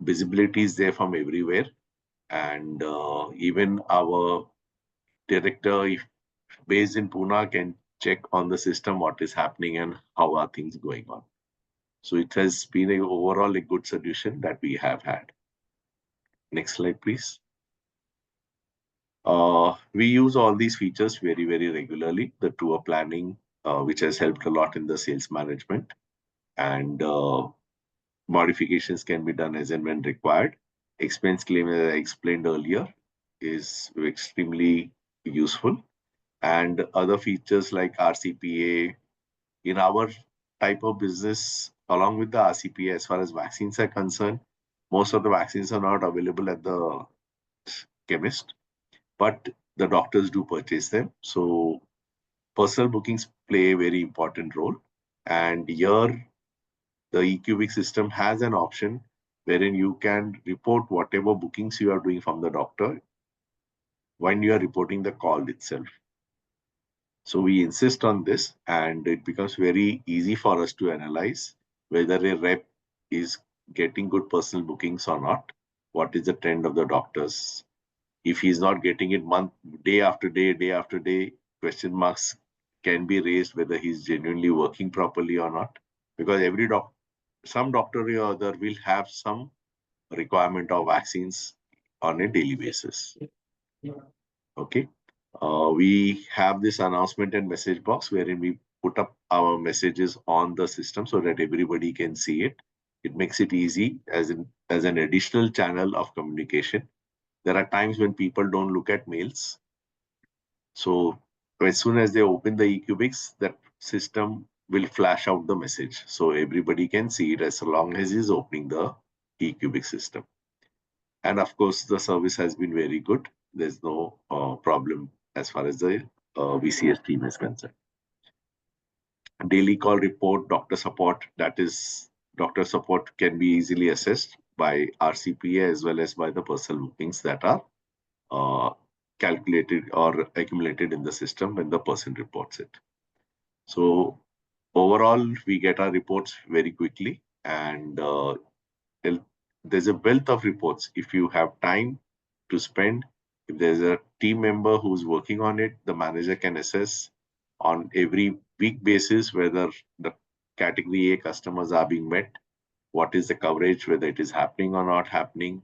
visibility is there from everywhere, and even our director, if based in Pune, can check on the system what is happening and how are things going on. So it has been overall a good solution that we have had. Next slide, please. We use all these features very, very regularly. The tour planning, which has helped a lot in the sales management, and modifications can be done as and when required. Expense claim, as I explained earlier, is extremely useful. And other features like RCPA, in our type of business, along with the RCPA, as far as vaccines are concerned, most of the vaccines are not available at the chemist, but the doctors do purchase them. So personal bookings play a very important role. And here, the eCubic system has an option wherein you can report whatever bookings you are doing from the doctor when you are reporting the call itself. So we insist on this, and it becomes very easy for us to analyze whether a rep is getting good personal bookings or not. What is the trend of the doctors? If he's not getting it day after day, question marks can be raised whether he's genuinely working properly or not. Because some doctor or other will have some requirement of vaccines on a daily basis. Okay. We have this announcement and message box wherein we put up our messages on the system so that everybody can see it. It makes it easy as an additional channel of communication. There are times when people don't look at mails. So as soon as they open the eCubics, that system will flash out the message. So everybody can see it as long as he's opening the eCubic system. And of course, the service has been very good. There's no problem as far as the VCS team is concerned. Daily call report, doctor support, that is, doctor support can be easily assessed by RCPA as well as by the personal bookings that are calculated or accumulated in the system when the person reports it. So overall, we get our reports very quickly, and there's a wealth of reports. If you have time to spend, if there's a team member who's working on it, the manager can assess on every week basis whether the category A customers are being met, what is the coverage, whether it is happening or not happening.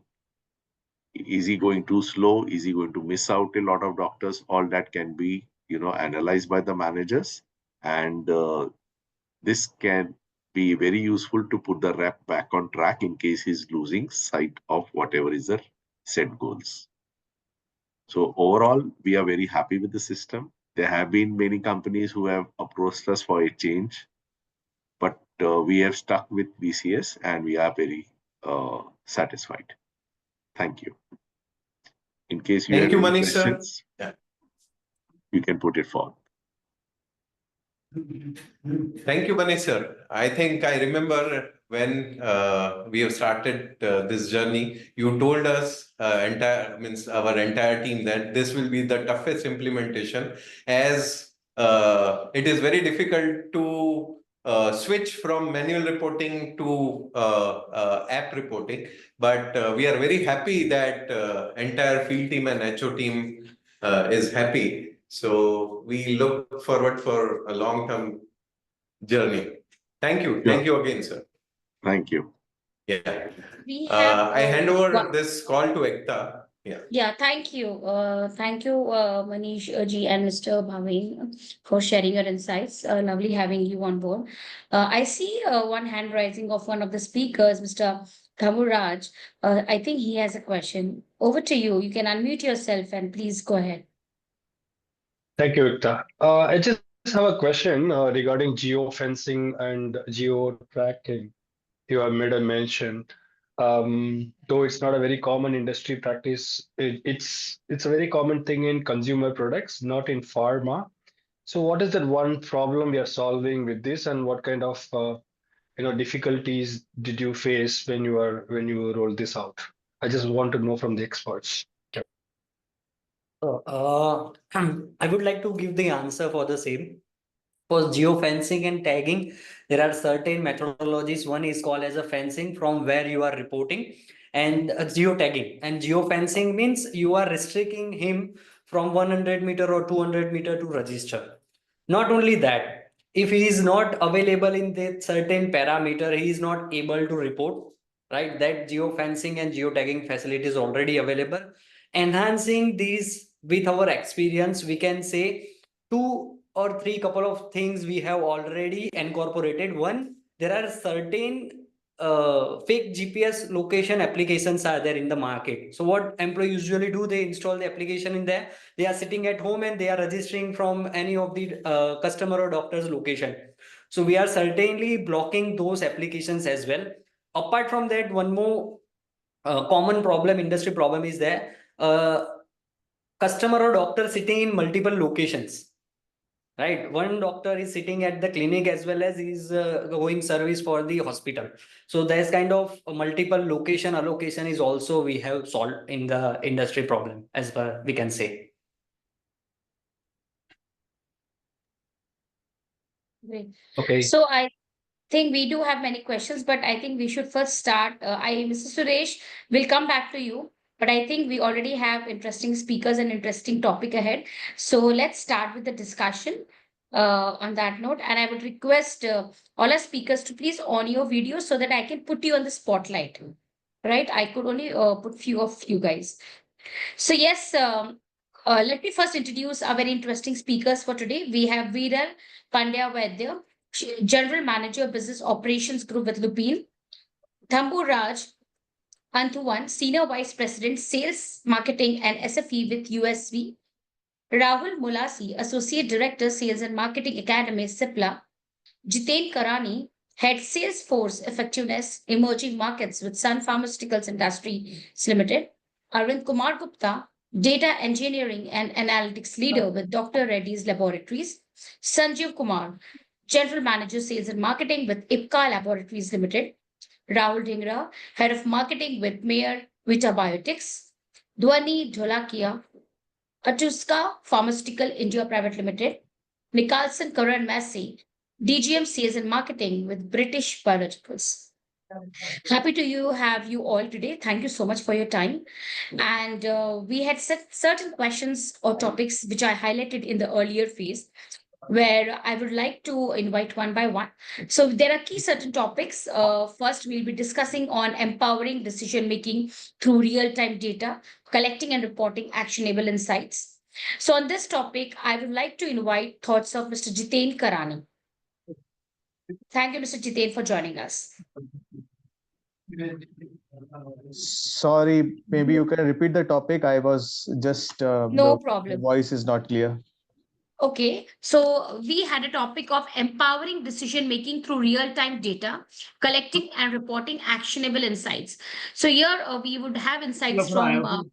Is he going too slow? Is he going to miss out a lot of doctors? All that can be, analyzed by the managers, and This can be very useful to put the rep back on track in case he's losing sight of whatever is the set goals. So overall, we are very happy with the system. There have been many companies who have approached us for a change, but we have stuck with VCS and we are very satisfied. Thank you. In case you Thank have you, any Manish sir. questions, you can put it forward. Thank you, Manish sir. I think I remember when we have started this journey, you told us our entire team that this will be the toughest implementation, as it is very difficult to switch from manual reporting to app reporting. But we are very happy that entire field team and HO team is happy. So we look forward for a long-term journey. Thank you. Yeah. Thank you again, sir. Thank you. Yeah. We have I hand over one. this call to Ekta. Yeah. Yeah, thank you. Thank you, Manish ji and Mr. Bhavin, for sharing your insights. Lovely having you on board. I see one hand rising of one of the speakers, Mr. Thamuraj. I think he has a question. Over to you. You can unmute yourself and please go ahead. Thank you, Victor. I just have a question regarding geofencing and geo tracking. You have made a mention. Though it's not a very common industry practice, it's a very common thing in consumer products, not in pharma. So, what is that one problem we are solving with this, and what kind of difficulties did you face when you rolled this out? I just want to know from the experts. I would like to give the answer for the same. For geofencing and tagging, there are certain methodologies. One is called as a fencing from where you are reporting, and geotagging. And geofencing means you are restricting him from 100 meter or 200 meter to register. Not only that, if he is not available in that certain parameter, he is not able to report, right? That geofencing and geotagging facility is already available. Enhancing these with our experience, we can say two or three couple of things we have already incorporated. One, there are certain fake GPS location applications are there in the market. So what employees usually do, they install the application in there. They are sitting at home and they are registering from any of the customer or doctor's location. So we are certainly blocking those applications as well. Apart from that, one more common problem, industry problem is there. Customer or doctor sitting in multiple locations, right? One doctor is sitting at the clinic as well as is going service for the hospital. So there's kind of a multiple location allocation is also we have solved in the industry problem, as well we can say. Great. Okay. So I think we do have many questions, but I think we should first start. Mr. Suresh, will come back to you, but I think we already have interesting speakers and interesting topic ahead. So let's start with the discussion on that note. And I would request all our speakers to please on your video so that I can put you on the spotlight. Right? I could only put few of you guys. So yes, let me first introduce our very interesting speakers for today. We have Viral Pandya Vaidya, General Manager, Business Operations Group with Lupin. Thambu Raj Anthuwan, Senior Vice President, Sales, Marketing and SFE with USV. Rahul Mulasi, Associate Director, Sales and Marketing Academy, SIPLA. Jiten Karani, Head Salesforce Effectiveness, Emerging Markets with Sun Pharmaceuticals Industries Limited. Arvind Kumar Gupta, Data Engineering and Analytics Leader with Dr. Reddy's Laboratories. Sanjeev Kumar, General Manager, Sales and Marketing with IPCA Laboratories Limited. Rahul Dhingra, Head of Marketing with Mayor Vita Biotics. Dwani Dholakia, Atuska Pharmaceutical India Private Limited. Nicholson Karan Massey, DGM Sales and Marketing with British Biologicals. Happy to have you all today. Thank you so much for your time. And we had set certain questions or topics which I highlighted in the earlier phase, where I would like to invite one by one. So there are key certain topics. First, we'll be discussing on empowering decision making through real-time data, collecting and reporting actionable insights. So on this topic, I would like to invite thoughts of Mr. Jiten Karani. Thank you, Mr. Jitain, for joining us. Sorry, maybe you can repeat the topic. I was just No the problem. voice is not clear. Okay, so we had a topic of empowering decision making through real time data, collecting and reporting actionable insights. So here we would have insights from.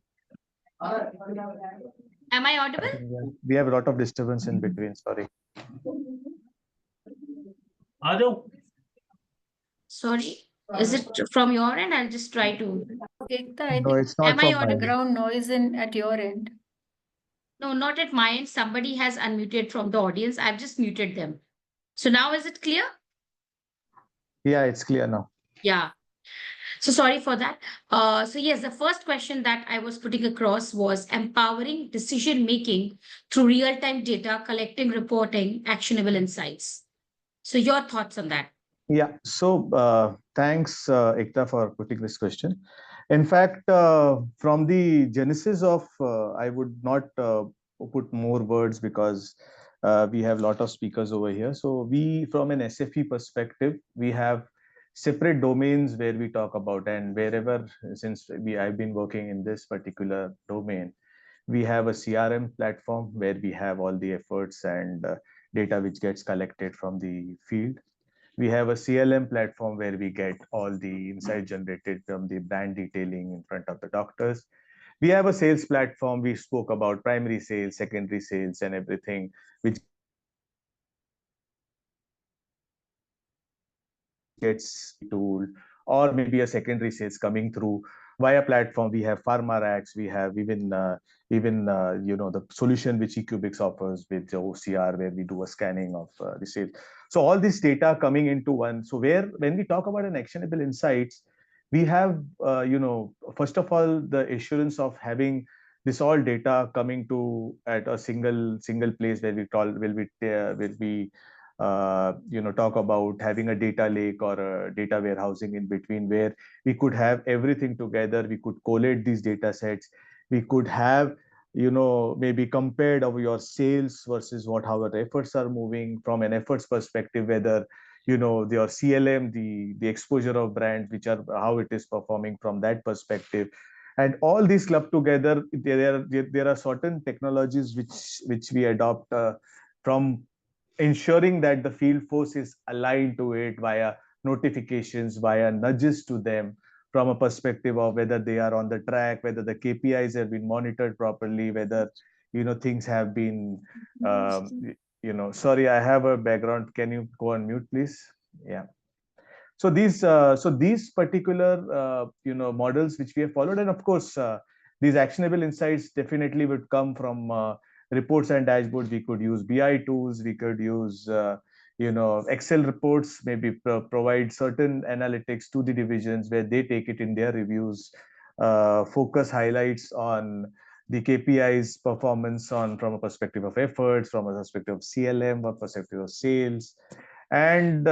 Am I I audible? think we have a lot of disturbance in between. Sorry. Sorry, is it from your end? I'll just try to. Ekta, I No, think it's not Am I from my audible? end. background noise in at your end. No, not at my end. Somebody has unmuted from the audience. I've just muted them. So now is it clear? Yeah, it's clear now. Yeah. So sorry for that. So yes, the first question that I was putting across was empowering decision making through real-time data, collecting, reporting, actionable insights. So your thoughts on that? Yeah, so thanks, Ekta, for putting this question. In fact, from the genesis of, I would not put more words because we have a lot of speakers over here. So we, from an SFE perspective, we have separate domains where we talk about, and wherever, since I've been working in this particular domain, we have a CRM platform where we have all the efforts and data which gets collected from the field. We have a CLM platform where we get all the insight generated from the brand detailing in front of the doctors. We have a sales platform. We spoke about primary sales, secondary sales, and everything, which gets tool, or maybe a secondary sales coming through via platform. We have Pharma racks. We have even the solution which eCubics offers with the OCR, where we do a scanning of the sales. So all this data coming into one. So when we talk about an actionable insights, we have first of all the assurance of having this all data coming to at a single place where we talk about having a data lake or a data warehousing in between, where we could have everything together. We could collate these data sets. We could have maybe compared of your sales versus what how our efforts are moving from an efforts perspective, whether your CLM, the exposure of brands, which are how it is performing from that perspective. And all these clubbed together, there are certain technologies which we adopt from ensuring that the field force is aligned to it via notifications, via nudges to them, from a perspective of whether they are on the track, whether the KPIs have been monitored properly, whether things have been sorry, I have a background. Can you go on mute, please? Yeah. So these particular models which we have followed, and of course these actionable insights definitely would come from reports and dashboards. We could use BI tools. We could use Excel reports. Maybe provide certain analytics to the divisions where they take it in their reviews. Focus highlights on the KPIs performance on from a perspective of efforts, from a perspective of CLM, or perspective of sales, and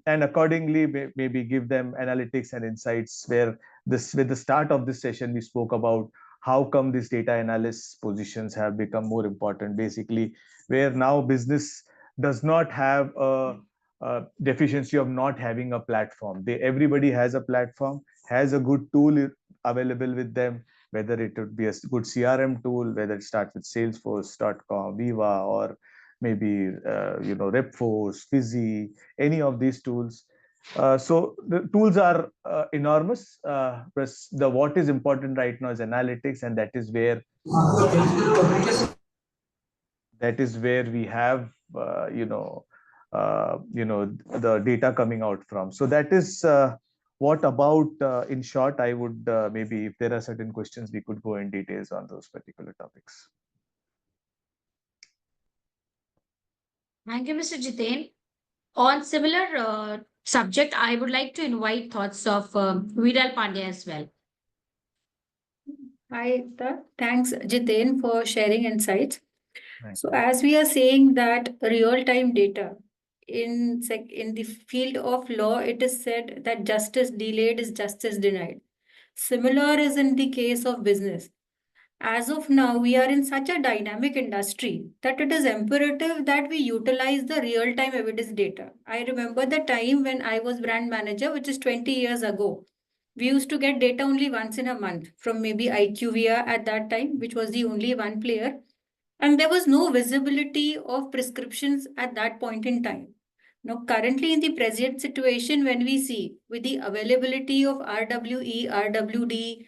accordingly maybe give them analytics and insights. Where this with the start of this session we spoke about how come these data analyst positions have become more important, basically, where now business does not have a deficiency of not having a platform. Everybody has a platform, has a good tool available with them, whether it would be a good CRM tool, whether it starts with salesforce.com, Viva, or maybe Repforce, Fizzy, any of these tools. So the tools are enormous. But what is important right now is analytics, and that is where we have the data coming out from. So that is what about in short. I would maybe, if there are certain questions, we could go in details on those particular topics. Thank you, Mr. Jitain. On similar subject, I would like to invite thoughts of Viral Pandya as well. Hi, Ekta. Thanks, Jitain, for sharing insights. Thanks. So as we are saying that real-time data in the field of law, it is said that justice delayed is justice denied. Similar is in the case of business. As of now, we are in such a dynamic industry that it is imperative that we utilize the real-time evidence data. I remember the time when I was brand manager, which is 20 years ago. We used to get data only once in a month from maybe IQVIA at that time, which was the only one player. And there was no visibility of prescriptions at that point in time. Now, currently in the present situation, when we see with the availability of RWE, RWD,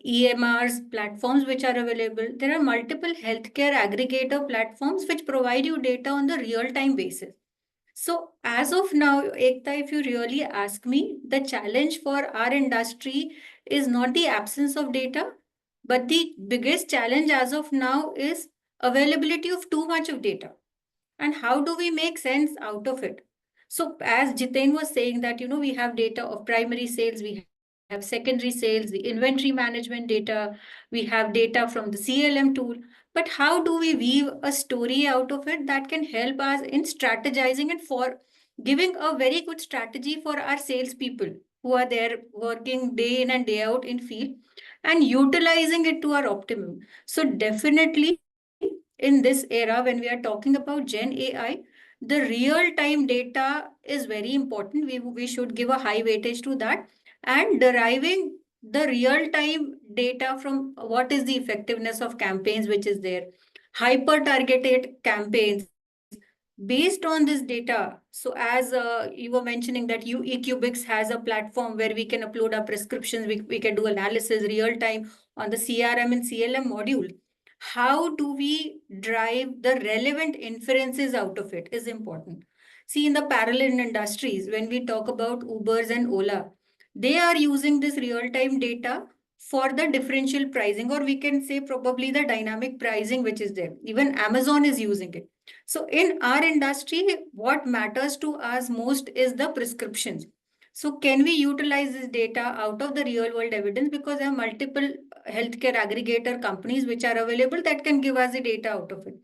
EMRs, platforms which are available, there are multiple healthcare aggregator platforms which provide you data on the real-time basis. So as of now, Ekta, if you really ask me, the challenge for our industry is not the absence of data, but the biggest challenge as of now is availability of too much of data. And how do we make sense out of it? So as Jiten was saying that, we have data of primary sales, we have secondary sales, the inventory management data, we have data from the CLM tool. But how do we weave a story out of it that can help us in strategizing and for giving a very good strategy for our salespeople who are there working day in and day out in field and utilizing it to our optimum? So definitely in this era, when we are talking about Gen AI, the real-time data is very important. We should give a high weightage to that and deriving the real-time data from what is the effectiveness of campaigns which is there, hyper-targeted campaigns based on this data. So as you were mentioning that eCubics has a platform where we can upload our prescriptions, we can do analysis real time on the CRM and CLM module. How do we drive the relevant inferences out of it is important. See, in the parallel industries, when we talk about Ubers and Ola, they are using this real-time data for the differential pricing, or we can say probably the dynamic pricing which is there. Even Amazon is using it. So in our industry, what matters to us most is the prescriptions. So can we utilize this data out of the real world evidence, because there are multiple healthcare aggregator companies which are available that can give us the data out of it.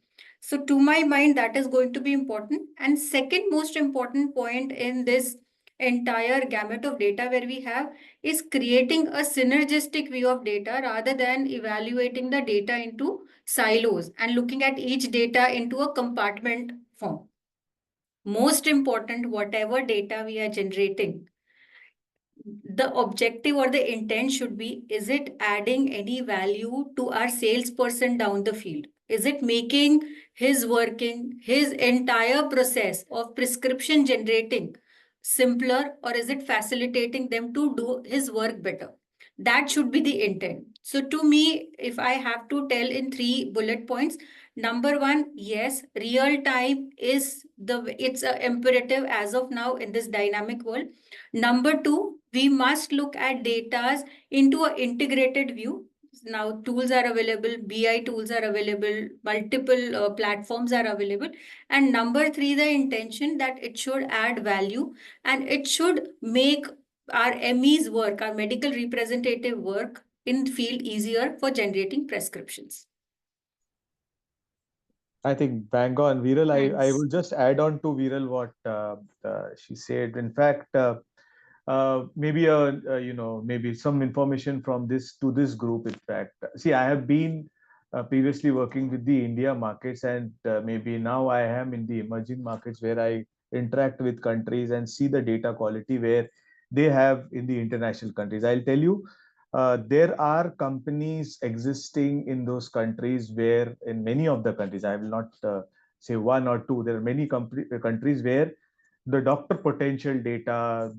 So to my mind, that is going to be important. And second most important point in this entire gamut of data where we have is creating a synergistic view of data rather than evaluating the data into silos and looking at each data into a compartment form. Most important, whatever data we are generating, the objective or the intent should be, is it adding any value to our salesperson down the field? Is it making his entire process of prescription generating simpler, or is it facilitating them to do his work better? That should be the intent. So to me, if I have to tell in 3 bullet points, number 1, yes, real time it's a imperative as of now in this dynamic world. Number 2, we must look at data into an integrated view. Now tools are available, BI tools are available, multiple platforms are available. And number 3, the intention that it should add value and it should make our ME's work, our medical representative work in field easier for generating prescriptions. I think bang on, Viral. I Thanks. will just add on to Viral what she said. In fact, maybe maybe some information from this to this group. In fact, see, I have been previously working with the India markets, and maybe now I am in the emerging markets where I interact with countries and see the data quality where they have in the international countries. I'll tell you, there are companies existing in those countries where, in many of the countries, I will not say one or two, there are many countries where the doctor potential data,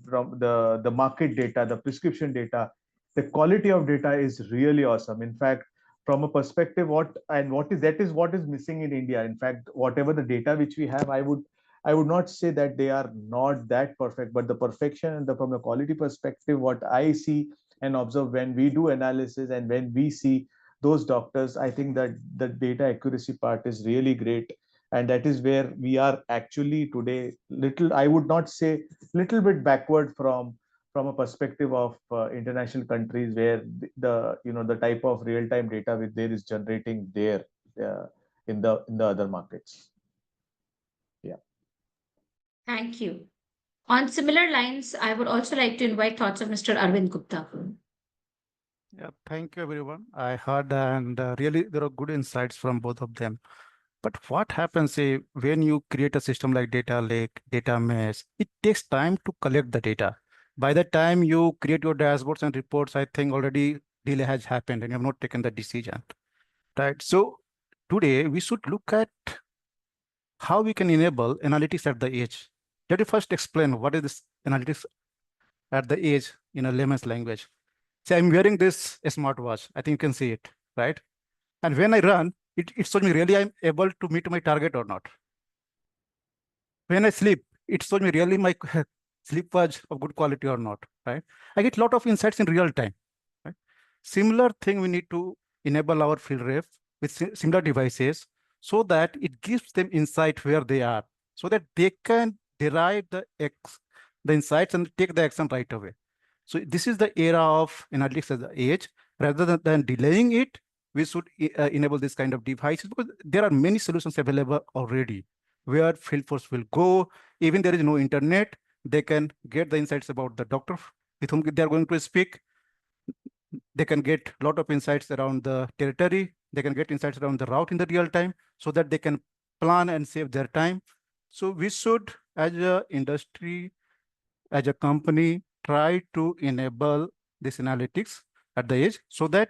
from the market data, the prescription data, the quality of data is really awesome. In fact, from a perspective, what is missing in India. In fact, whatever the data which we have, I would not say that they are not that perfect, but the perfection and from a quality perspective, what I see and observe when we do analysis and when we see those doctors, I think that the data accuracy part is really great. And that is where we are actually today little, I would not say little bit backward from a perspective of international countries where the type of real time data with there is generating there in the other markets. Yeah. Thank you. On similar lines, I would also like to invite thoughts of Mr. Arvind Gupta. Yeah, thank you, everyone. I heard and really there are good insights from both of them. But what happens when you create a system like data lake, data mesh, it takes time to collect the data. By the time you create your dashboards and reports, I think already delay has happened and you have not taken the decision, right? So today we should look at how we can enable analytics at the edge. Let me first explain what is this analytics at the edge in a layman's language. Say I'm wearing this smartwatch. I think you can see it, right? And when I run, it shows me really I'm able to meet my target or not. When I sleep, it shows me really my sleep was of good quality or not, right? I get a lot of insights in real time, right? Similar thing we need to enable our field rep with similar devices so that it gives them insight where they are, so that they can derive the insights and take the action right away. So this is the era of analytics at the edge. Rather than delaying it, we should enable this kind of devices because there are many solutions available already where field force will go. Even there is no internet, they can get the insights about the doctor with whom they are going to speak. They can get a lot of insights around the territory. They can get insights around the route in the real time so that they can plan and save their time. So we should, as a industry, as a company, try to enable this analytics at the edge so that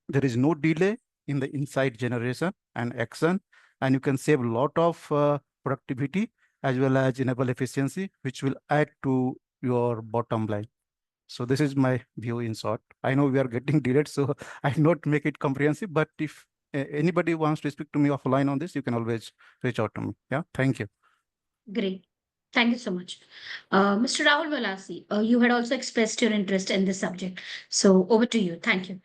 there is no delay in the insight generation and action, and you can save a lot of productivity as well as enable efficiency, which will add to your bottom line. So this is my view in short. I know we are getting delayed, so I not make it comprehensive, but if anybody wants to speak to me offline on this, you can always reach out to me. Yeah, thank you. Great. Thank you so much. Mr. Rahul Valasi, you had also expressed your interest in this subject. So over to you. Thank you.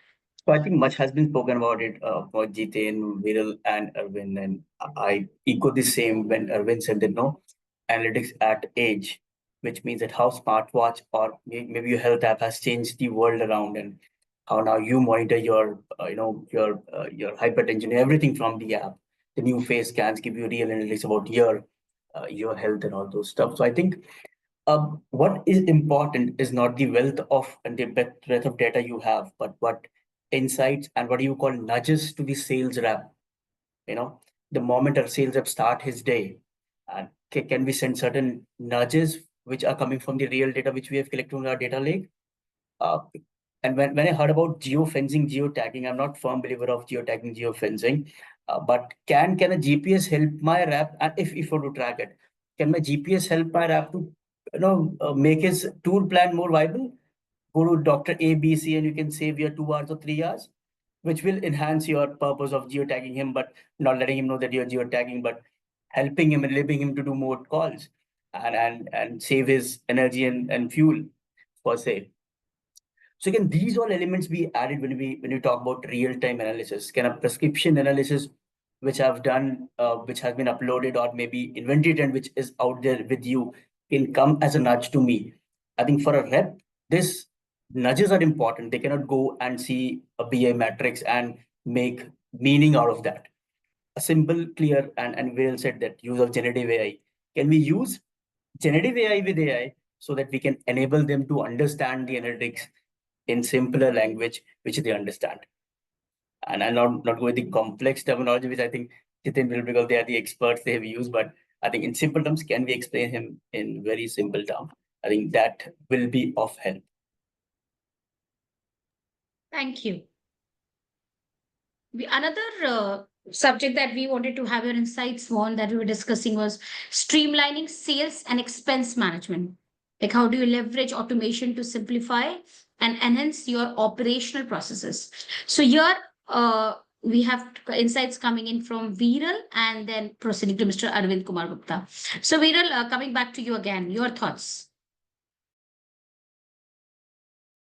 So I think much has been spoken about it for Jiten, Viral, and Arvind, and I echo the same when Arvind said that no analytics at age, which means that how smartwatch or maybe your health app has changed the world around, and how now you monitor your your hypertension, everything from the app. The new face scans give you real analytics about your health and all those stuff. So I think what is important is not the wealth of and the breadth of data you have, but what insights and what you call nudges to the sales rep. You know, the moment a sales rep start his day, can we send certain nudges which are coming from the real data which we have collected in our data lake? Uh, and when I heard about geofencing, geotagging, I'm not firm believer of geotagging, geofencing. But can a GPS help my rep? And if I to track it, can my GPS help my rep to make his tour plan more viable? Go to Doctor A, B, C, and you can save your 2 hours or 3 hours, which will enhance your purpose of geotagging him, but not letting him know that you're geotagging, but helping him, enabling him to do more calls and save his energy and fuel per se. So again, these all elements be added when we talk about real-time analysis. Can a prescription analysis, which I've done, which has been uploaded or maybe invented and which is out there with you, can come as a nudge to me. I think for a rep, this nudges are important. They cannot go and see a BI matrix and make meaning out of that. A simple, clear, and well said that use of generative AI. Can we use generative AI with AI so that we can enable them to understand the analytics in simpler language which they understand? And I'll not go with the complex terminology, which I think Jitin will, because they are the experts they have used. But I think in simple terms, can we explain him in very simple terms? I think that will be of help. Thank you. Another subject that we wanted to have your insights on that we were discussing was streamlining sales and expense management. Like, how do you leverage automation to simplify and enhance your operational processes? So here we have insights coming in from Viral and then proceeding to Mr. Arvind Kumar Gupta. So Viral, coming back to you again, your thoughts.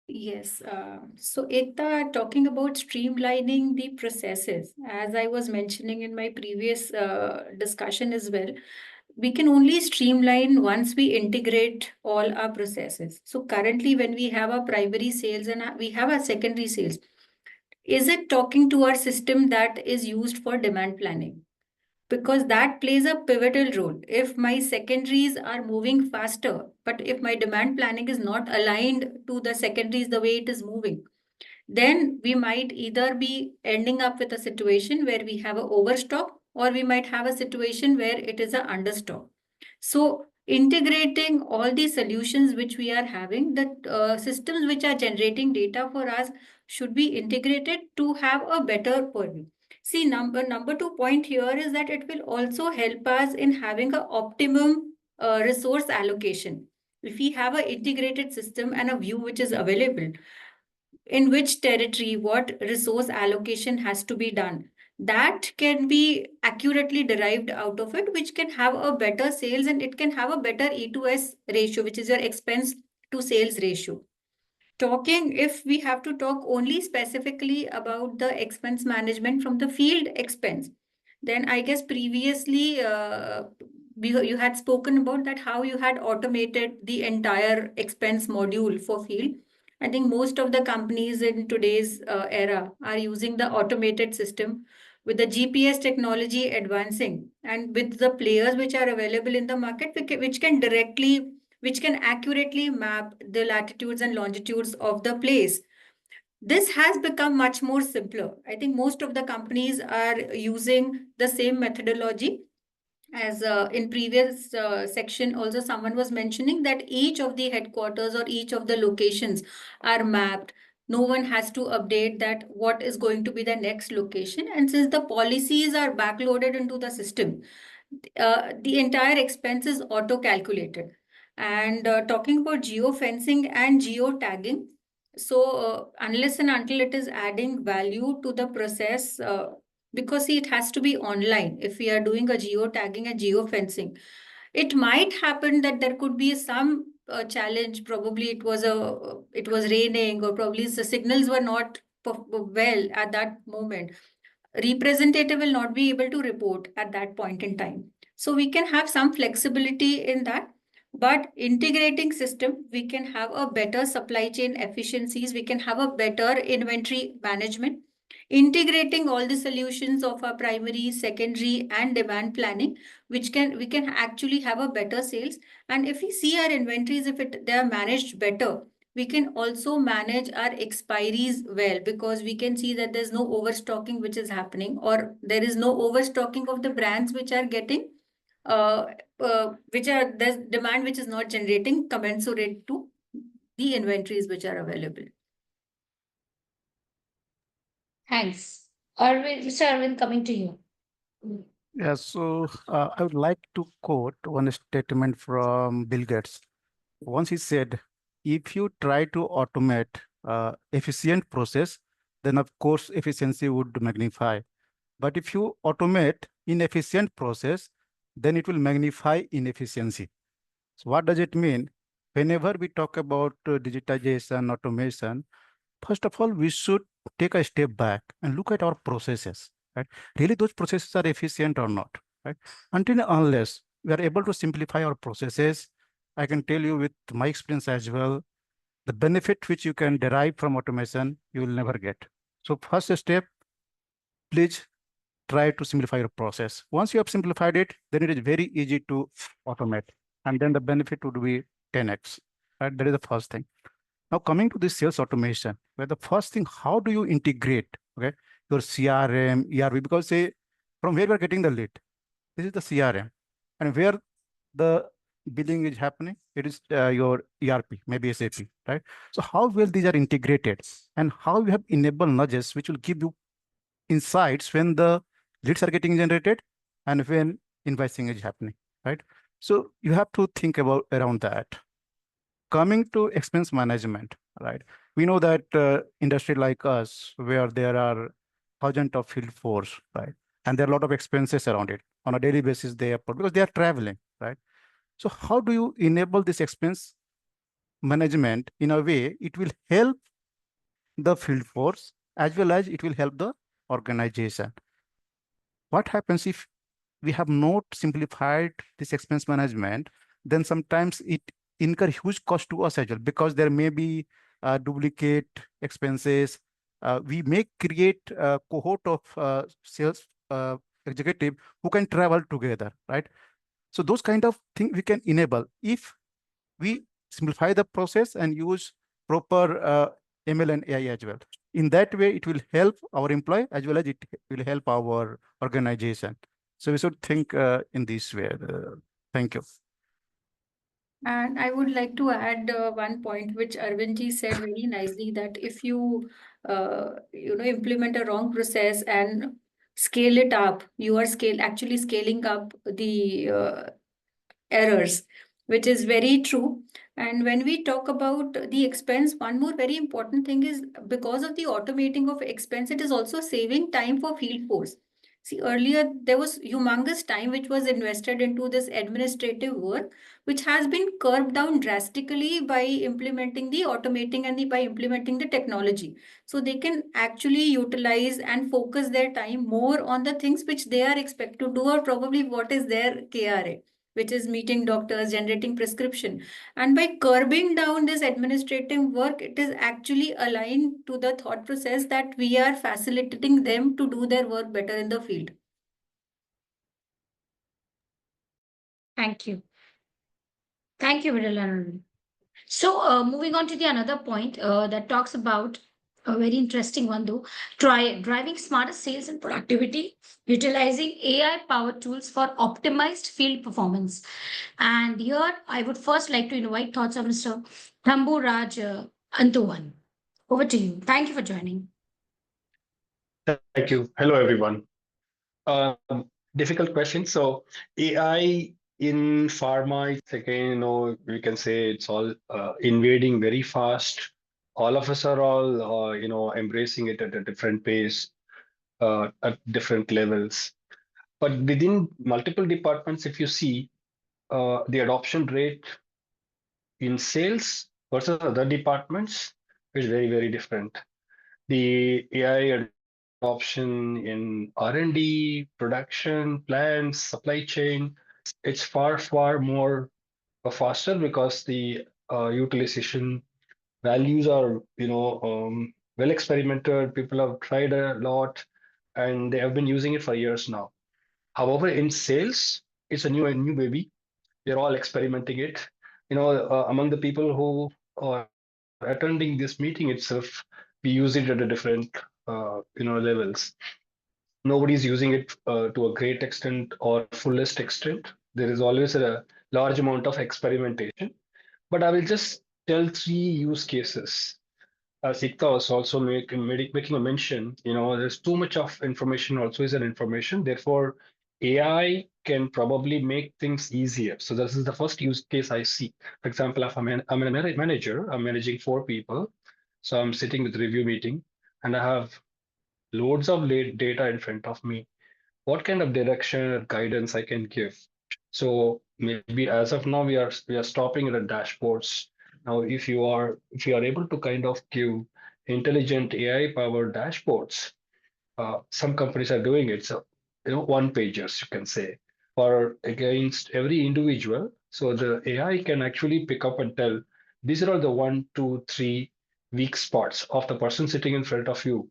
Yes. So, Ekta, talking about streamlining the processes, as I was mentioning in my previous discussion as well, we can only streamline once we integrate all our processes. So, currently, when we have our primary sales and we have our secondary sales, is it talking to our system that is used for demand planning? Because that plays a pivotal role. If my secondaries are moving faster, but if my demand planning is not aligned to the secondaries the way it is moving, then we might either be ending up with a situation where we have an overstock, or we might have a situation where it is an understock. So integrating all the solutions which we are having, the systems which are generating data for us should be integrated to have a better purview. See, number 2 point here is that it will also help us in having a optimum resource allocation. If we have an integrated system and a view which is available, in which territory what resource allocation has to be done, that can be accurately derived out of it, which can have a better sales, and it can have a better E to S ratio, which is your expense to sales ratio. Talking, if we have to talk only specifically about the expense management from the field expense, then I guess previously you had spoken about that, how you had automated the entire expense module for field. I think most of the companies in today's era are using the automated system with the GPS technology advancing, and with the players which are available in the market, which can accurately map the latitudes and longitudes of the place. This has become much more simpler. I think most of the companies are using the same methodology. As in previous section also someone was mentioning that each of the headquarters or each of the locations are mapped. No one has to update that what is going to be the next location, and since the policies are backloaded into the system, the entire expense is auto calculated. And talking about geofencing and geotagging, so unless and until it is adding value to the process, because see, it has to be online. If we are doing a geotagging and geofencing, it might happen that there could be some challenge. Probably it was raining, or probably the signals were not well at that moment. Representative will not be able to report at that point in time. So we can have some flexibility in that. But integrating system, we can have a better supply chain efficiencies, we can have a better inventory management. Integrating all the solutions of our primary, secondary, and demand planning, which we can actually have a better sales. And if we see our inventories, if they are managed better, we can also manage our expiries well, because we can see that there's no overstocking which is happening, or there is no overstocking of the brands which are getting uh, there's demand which is not generating commensurate to the inventories which are available. Thanks. Arvind, Mr. Arvind, coming to you. Yeah, so I would like to quote one statement from Bill Gates. Once he said, if you try to automate efficient process, then of course efficiency would magnify. But if you automate inefficient process, then it will magnify inefficiency. So what does it mean? Whenever we talk about digitization, automation, first of all, we should take a step back and look at our processes, right? Really, those processes are efficient or not, right? Until and unless we are able to simplify our processes, I can tell you with my experience as well, the benefit which you can derive from automation, you will never get. So first step, please try to simplify your process. Once you have simplified it, then it is very easy to automate. And then the benefit would be 10x, right? That is the first thing. Now coming to this sales automation, where the first thing, how do you integrate, okay, your CRM, ERP? Because say from where we're getting the lead, this is the CRM, and where the billing is happening, it is your ERP, maybe SAP, right? So how well these are integrated, and how you have enabled nudges which will give you insights when the leads are getting generated and when invoicing is happening, right? So you have to think about around that. Coming to expense management, right? We know that industry like us, where there are thousands of field force, right? And there are a lot of expenses around it. On a daily basis, they are because they are traveling, right? So how do you enable this expense management in a way it will help the field force as well as it will help the organization? What happens if we have not simplified this expense management? Then sometimes it incur huge cost to us as well, because there may be duplicate expenses. We may create a cohort of sales executive who can travel together, right? So those kind of things we can enable if we simplify the process and use proper ML and AI as well. In that way, it will help our employee as well as it will help our organization. So we should think in this way. Thank you. And I would like to add one point which Arvindji said very nicely, that if you implement a wrong process and scale it up, you are actually scaling up the errors, which is very true. And when we talk about the expense, one more very important thing is, because of the automating of expense, it is also saving time for field force. See, earlier there was humongous time which was invested into this administrative work, which has been curbed down drastically by implementing the automating and by implementing the technology. So they can actually utilize and focus their time more on the things which they are expected to do, or probably what is their KRA, which is meeting doctors, generating prescription. And by curbing down this administrative work, it is actually aligned to the thought process that we are facilitating them to do their work better in the field. Thank you. Thank you, Viral. So, moving on to the another point that talks about a very interesting one, though, driving smarter sales and productivity, utilizing AI-powered tools for optimized field performance. And here, I would first like to invite thoughts of Mr. Thambu Raj Antuvan. Over to you. Thank you for joining. Thank you. Hello, everyone. Difficult question. So AI in pharma, it's again, we can say it's all invading very fast. All of us are all, embracing it at a different pace, at different levels. But within multiple departments, if you see the adoption rate in sales versus other departments is very, very different. The AI adoption in R&D, production, plants, supply chain, it's far, far more faster because the utilization values are, well experimented. People have tried a lot, and they have been using it for years now. However, in sales, it's a new baby. They're all experimenting it. Among the people who are attending this meeting itself, we use it at a different, levels. Nobody's using it to a great extent or fullest extent. There is always a large amount of experimentation. But I will just tell 3 use cases. Sikta was also making a mention, there's too much of information also is an information. Therefore, AI can probably make things easier. So this is the first use case I see. For example, if I'm a manager, I'm managing 4 people. So I'm sitting with review meeting and I have loads of data in front of me. What kind of direction or guidance I can give? So maybe as of now, we are stopping at dashboards. Now, if you are able to kind of give intelligent AI powered dashboards, some companies are doing it. So, one pagers, you can say, for against every individual. So the AI can actually pick up and tell, these are all the 1, 2, 3 weak spots of the person sitting in front of you.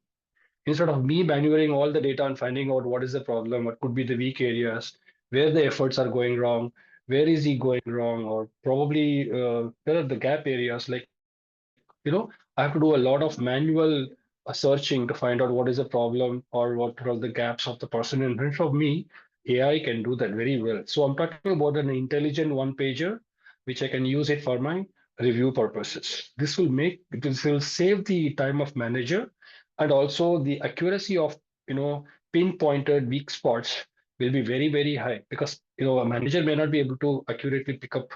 Instead of me manualing all the data and finding out what is the problem, what could be the weak areas, where the efforts are going wrong, where is he going wrong, or probably where are the gap areas, like, I have to do a lot of manual searching to find out what is the problem or what are the gaps of the person in front of me. AI can do that very well. So I'm talking about an intelligent one pager, which I can use it for my review purposes. This will save the time of manager, and also the accuracy of, pinpointed weak spots will be very, very high, because, a manager may not be able to accurately pick up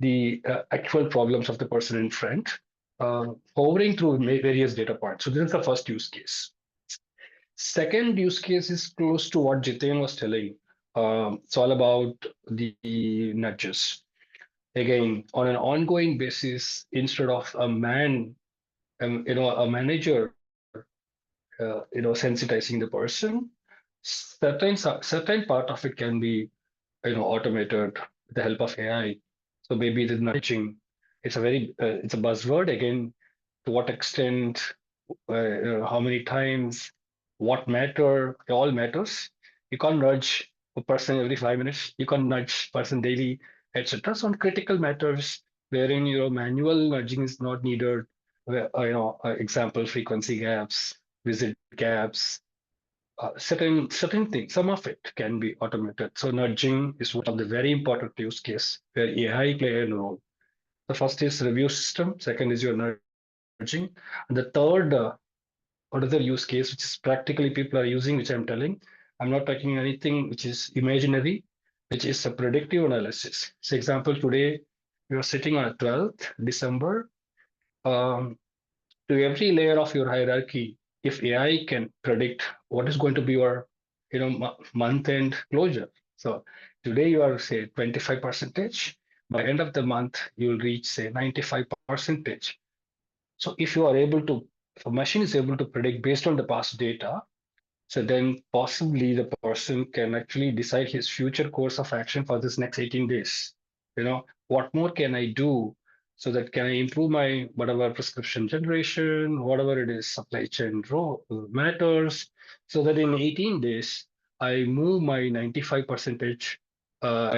the actual problems of the person in front, hovering through various data points. So this is the first use case. Second use case is close to what Jiten was telling. It's all about the nudges. Again, on an ongoing basis, instead of a manager, sensitizing the person, certain part of it can be, automated with the help of AI. So maybe the nudging, it's a buzzword again. To what extent, how many times, what matter, it all matters. You can't nudge a person every 5 minutes. You can't nudge person daily, etc. So on critical matters, wherein manual nudging is not needed, example, frequency gaps, visit gaps, certain things. Some of it can be automated. So nudging is one of the very important use case where AI play a role. The first is review system. Second is your nudging, and the third another use case, which is practically people are using, which I'm telling. I'm not talking anything which is imaginary, which is a predictive analysis. So example, today we are sitting on 12th December. Um, to every layer of your hierarchy, if AI can predict what is going to be your, month end closure. So today you are say 25 percentage. By end of the month, you will reach say 95 percentage. So if you are able to, if a machine is able to predict based on the past data, so then possibly the person can actually decide his future course of action for this next 18 days. What more can I do so that can I improve my whatever prescription generation, whatever it is, supply chain matters, so that in 18 days, I move my 95 percentage. I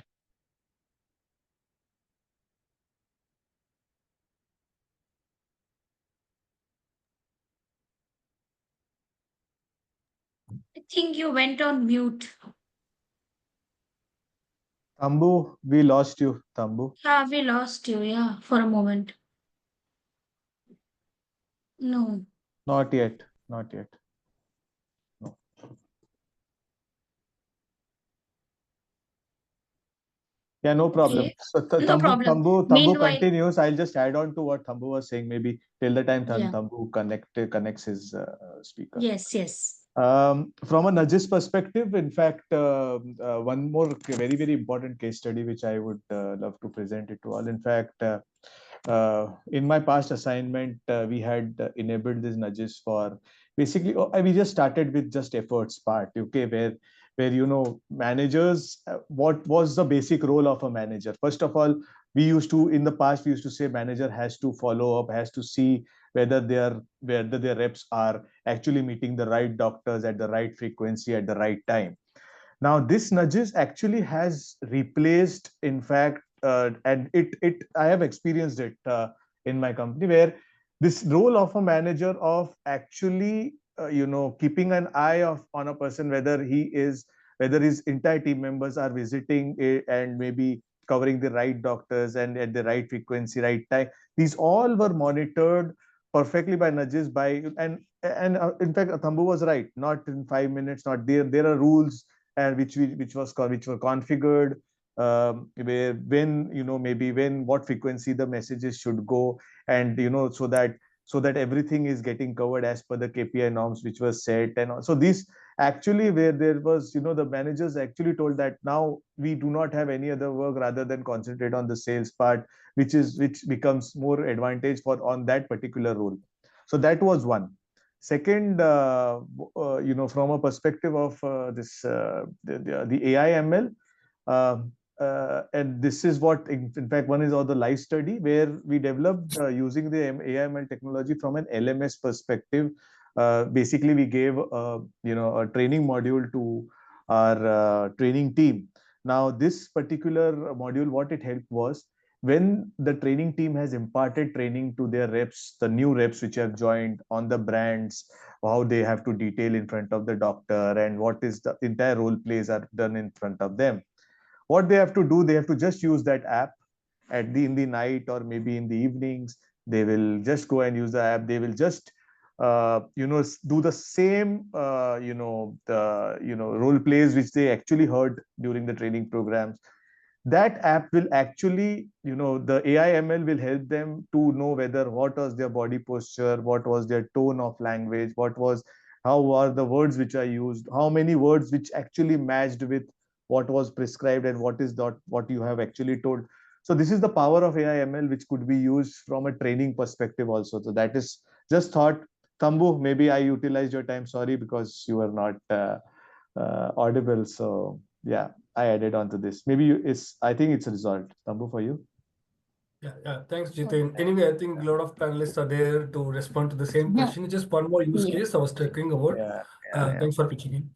think you went on mute. Tambu, we lost you, Tambu. Yeah, we lost you, yeah, for a moment. No. Not yet. Not yet. No. Yeah, no problem. Okay. So No problem. Tambu Meanwhile, continues. I'll just add on to what Tambu was saying. Maybe till the time yeah. Tambu connects his speaker. Yes, yes. From a nudges perspective, in fact, one more very, very important case study which I would love to present it to all. In fact, in my past assignment, we had enabled these nudges for basically, we just started with just efforts part, okay, where managers, what was the basic role of a manager? First of all, in the past, we used to say manager has to follow up, has to see whether their reps are actually meeting the right doctors at the right frequency at the right time. Now this nudges actually has replaced, in fact, and it I have experienced it in my company, where this role of a manager of actually keeping an eye on a person, whether his entire team members are visiting and maybe covering the right doctors and at the right frequency, right time. These all were monitored perfectly by nudges and in fact Thambu was right, not in 5 minutes, not there are rules and which were configured, where when maybe when what frequency the messages should go, and so that everything is getting covered as per the KPI norms which was set. And so this actually, where there was the managers actually told that now we do not have any other work rather than concentrate on the sales part, which becomes more advantage for on that particular role. So that was one. Second, from a perspective of the AI ML, and this is what, in fact, one is on the live study where we developed using the AI ML technology from an LMS perspective. Basically, we gave a training module to our training team. Now, this particular module, what it helped was when the training team has imparted training to their reps, the new reps which have joined on the brands, how they have to detail in front of the doctor, and what is the entire role plays are done in front of them. What they have to do, they have to just use that app in the night or maybe in the evenings. They will just go and use the app. They will just do the same role plays which they actually heard during the training programs. That app will actually, the AI ML will help them to know whether what was their body posture, what was their tone of language, how are the words which are used, how many words which actually matched with what was prescribed, and what is not what you have actually told. So this is the power of AI ML, which could be used from a training perspective also. So that is just thought. Tambu, maybe I utilized your time. Sorry, because you were not audible. So yeah, I added on to this. I think it's resolved. Tambu, for you. Yeah, thanks, Jitin. Anyway, I think a lot of panelists are there to respond to the same question. Just one more use case I was talking about. Thanks for pitching in.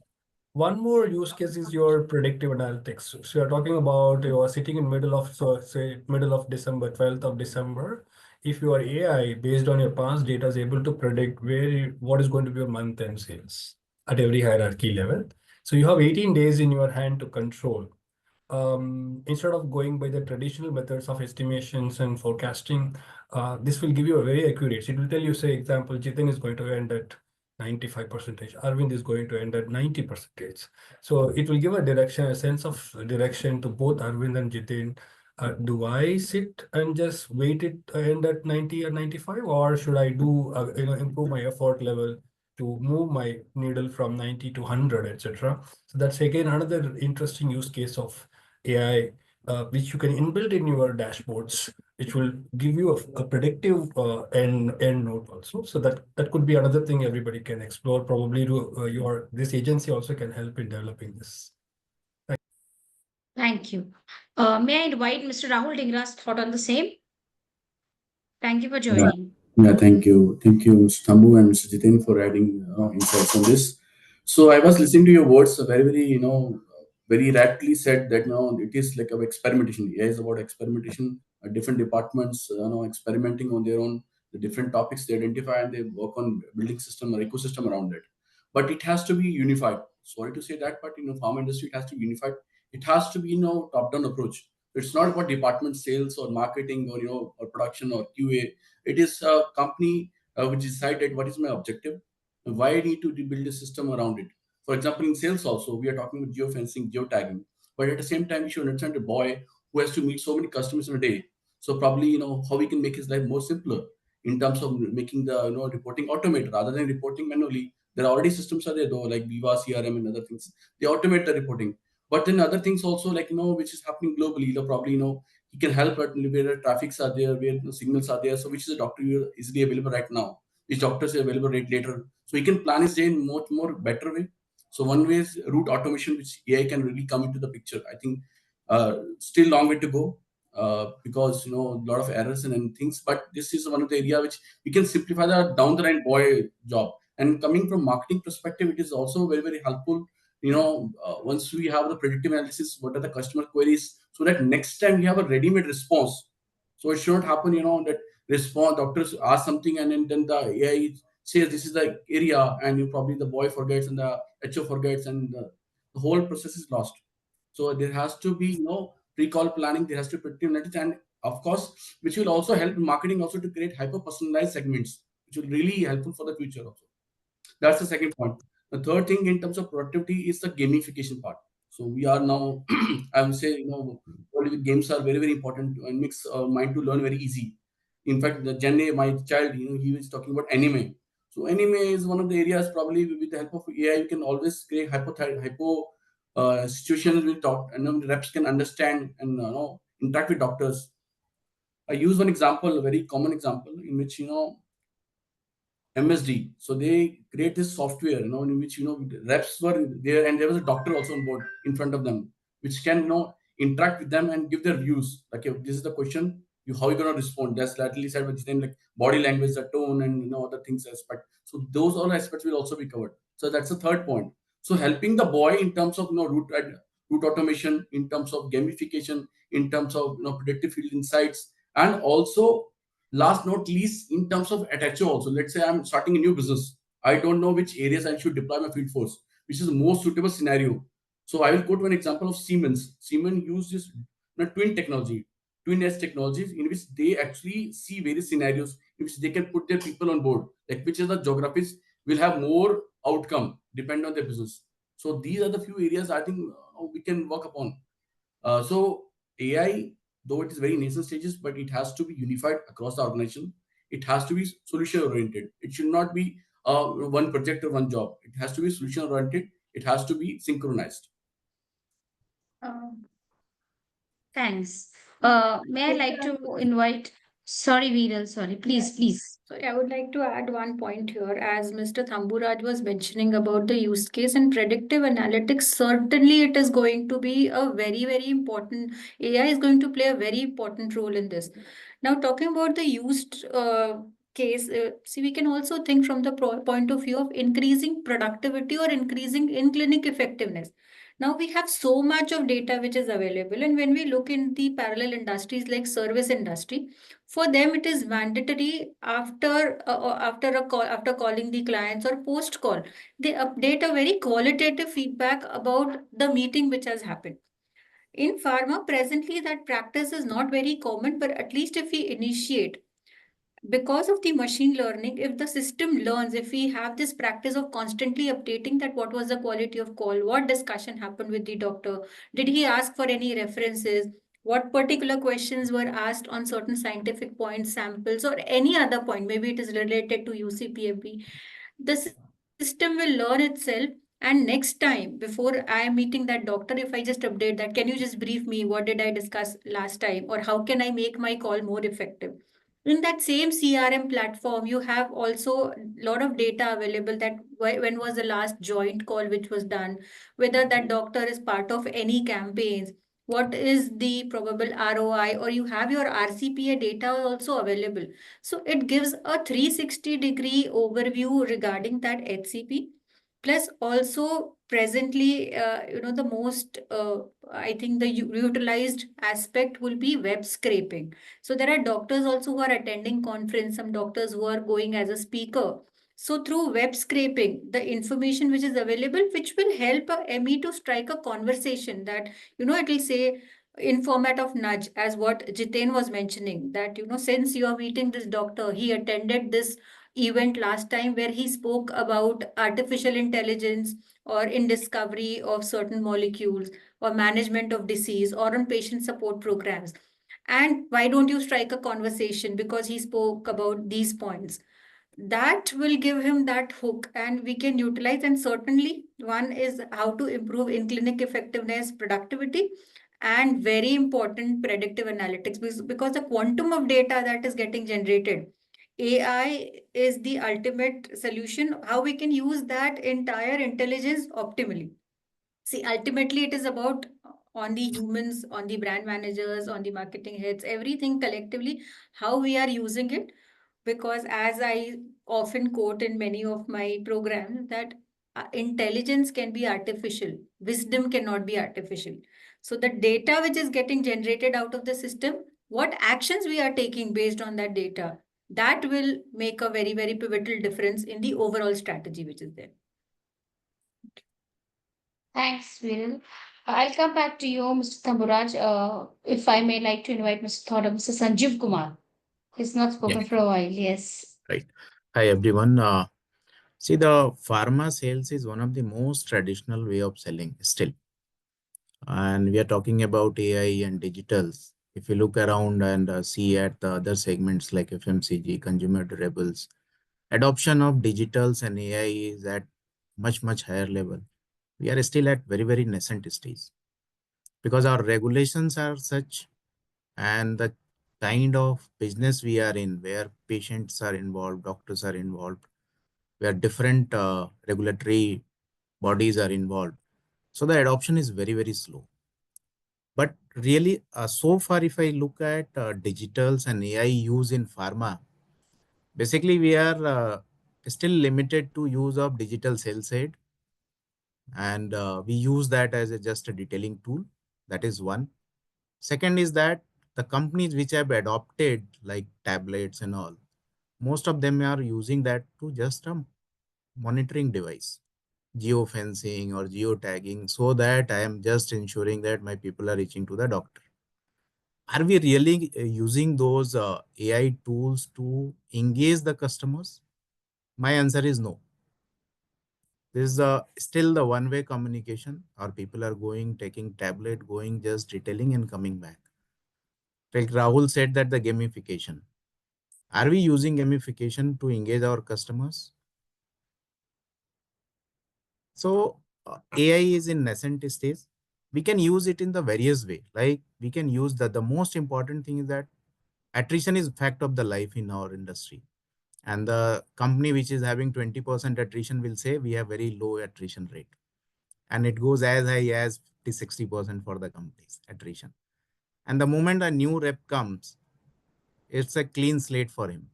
One more use case is your predictive analytics. So you're talking about you're sitting in middle of, so say middle of December, 12th of December. if your AI, based on your past data, is able to predict what is going to be your month-end sales at every hierarchy level. So you have 18 days in your hand to control. Instead of going by the traditional methods of estimations and forecasting, this will give you a very accurate. It will tell you, say, example, Jitin is going to end at 95%, Arvind is going to end at 90%. So it will give a direction, a sense of direction to both Arvind and Jitin. Do I sit and just wait it end at 90 or 95, or should I do improve my effort level to move my needle from 90 to 100, etc. So that's again another interesting use case of AI, which you can inbuilt in your dashboards, which will give you a predictive end node also. So that could be another thing everybody can explore. Probably this agency also can help in developing this. Thank you. May I invite Mr. Rahul Dingra's thought on the same? Thank you for Yeah, joining. yeah, thank you. Thank you, Mr. Thambu and Mr. Jitin for adding insights on this. So I was listening to your words, very, very rapidly said that, it is like about experimentation. AI is about experimentation, different departments, experimenting on their own, the different topics they identify and they work on building system or ecosystem around it. But it has to be unified. Sorry to say that, but pharma industry, it has to be unified. It has to be, top-down approach. It's not about department sales or marketing or, or production or QA. It is a company which decided what is my objective, why I need to build a system around it. For example, in sales also, we are talking about geofencing, geotagging, but at the same time, we should understand a boy who has to meet so many customers in a day. So probably, how we can make his life more simpler in terms of making the reporting automated rather than reporting manually. There are already systems are there though, like Viva, CRM, and other things. They automate the reporting. But then other things also, like which is happening globally. Probably he can help at where the traffics are there, where the signals are there. So which is a doctor easily available right now, which doctors are available right later. So he can plan his day in much more better way. So one way is route automation, which AI can really come into the picture. I think still long way to go because a lot of errors and things. But this is one of the area which we can simplify the down the line boy job. And coming from marketing perspective, it is also very, very helpful. Once we have the predictive analysis, what are the customer queries, so that next time we have a ready-made response. So it should not happen, that response doctors ask something and then the AI says this is the area, and probably the boy forgets and the HO forgets, and the whole process is lost. So there has to be pre-call planning, there has to be predictive analytics, and of course, which will also help in marketing also to create hyper-personalized segments, which will really helpful for the future also. That's the second point. The third thing in terms of productivity is the gamification part. So we are now, I would say, games are very, very important and makes our mind to learn very easy. In fact, the Jenny, my child, he was talking about anime. So anime is one of the areas probably with the help of AI, you can always create hypo situations with talk, and the reps can understand and interact with doctors. I use one example, a very common example, in which MSD. So they create this software, in which reps were there, and there was a doctor also on board in front of them, which can interact with them and give their views. Like, if this is the question, how you gonna respond? That's laterally said with them, like body language, the tone, and other things aspect. So those all aspects will also be covered. So that's the third point. So helping the boy in terms of route automation, in terms of gamification, in terms of predictive field insights, and also last not least in terms of attach also. Let's say I'm starting a new business, I don't know which areas I should deploy my field force, which is the most suitable scenario. So I will go to an example of Siemens uses twin technology, twin edge technologies, in which they actually see various scenarios in which they can put their people on board, like which is the geographies will have more outcome depend on their business. So these are the few areas I think we can work upon. So AI, though it is very nascent stages, but it has to be unified across the organization. It has to be solution oriented. It should not be one project or one job. It has to be solution oriented. It has to be synchronized. Um, Thanks. May I like to invite, sorry, Viral, sorry, please. So I would like to add one point here. As Mr. Thamburaj was mentioning about the use case and predictive analytics, certainly it is going to be a very, very important, AI is going to play a very important role in this. Now, talking about the used case, see, we can also think from the point of view of increasing productivity or increasing in-clinic effectiveness. Now we have so much of data which is available, and when we look in the parallel industries like service industry, for them it is mandatory after a call, after calling the clients or post call, they update a very qualitative feedback about the meeting which has happened. In pharma, presently that practice is not very common, but at least if we initiate, because of the machine learning, if the system learns, if we have this practice of constantly updating that what was the quality of call, what discussion happened with the doctor, did he ask for any references, what particular questions were asked on certain scientific points, samples, or any other point, maybe it is related to UCPMP, the system will learn itself. And next time, before I am meeting that doctor, if I just update that, can you just brief me? What did I discuss last time? Or how can I make my call more effective? In that same CRM platform, you have also a lot of data available that when was the last joint call which was done, whether that doctor is part of any campaigns, what is the probable ROI, or you have your RCPA data also available. So it gives a 360-degree overview regarding that HCP. Plus also presently, the most, I think the utilized aspect will be web scraping. So there are doctors also who are attending conference, some doctors who are going as a speaker. So through web scraping, the information which is available, which will help a ME to strike a conversation that, it will say in format of nudge, as what Jiten was mentioning, that, since you are meeting this doctor, he attended this event last time where he spoke about artificial intelligence or in discovery of certain molecules or management of disease or on patient support programs. And why don't you strike a conversation because he spoke about these points? That will give him that hook and we can utilize. And certainly one is how to improve in clinic effectiveness, productivity, and very important predictive analytics, because the quantum of data that is getting generated, AI is the ultimate solution, how we can use that entire intelligence optimally. See, ultimately, it is about on the humans, on the brand managers, on the marketing heads, everything collectively, how we are using it. Because as I often quote in many of my programs, that intelligence can be artificial, wisdom cannot be artificial. So the data which is getting generated out of the system, what actions we are taking based on that data, that will make a very, very pivotal difference in the overall strategy which is there. Thanks, Viral. I'll come back to you, Mr. Tamburaj. If I may like to invite Mr. Thought Mr. Sanjeev Kumar. He's not Yeah, spoken for a while. Yes. right. Hi, everyone. See, the pharma sales is one of the most traditional way of selling still. And we are talking about AI and digitals. If you look around and see at the other segments like FMCG, consumer durables, adoption of digitals and AI is at much, much higher level. We are still at very, very nascent stage because our regulations are such and the kind of business we are in where patients are involved, doctors are involved, where different regulatory bodies are involved. So the adoption is very, very slow. But really, so far, if I look at digitals and AI use in pharma, basically we are still limited to use of digital sales aid. And we use that as just a detailing tool. That is one. Second is that the companies which have adopted like tablets and all, most of them are using that to just a monitoring device, geofencing or geotagging, so that I am just ensuring that my people are reaching to the doctor. Are we really using those AI tools to engage the customers? My answer is no. This is still the one-way communication. Our people are going, taking tablet, going, just detailing and coming back. Like Rahul said that the gamification. Are we using gamification to engage our customers? So AI is in nascent stage. We can use it in the various way. Like we can use the most important thing is that attrition is fact of the life in our industry. And the company which is having 20% attrition will say we have very low attrition rate. And it goes as high as 50-60% for the company's attrition. And the moment a new rep comes, it's a clean slate for him.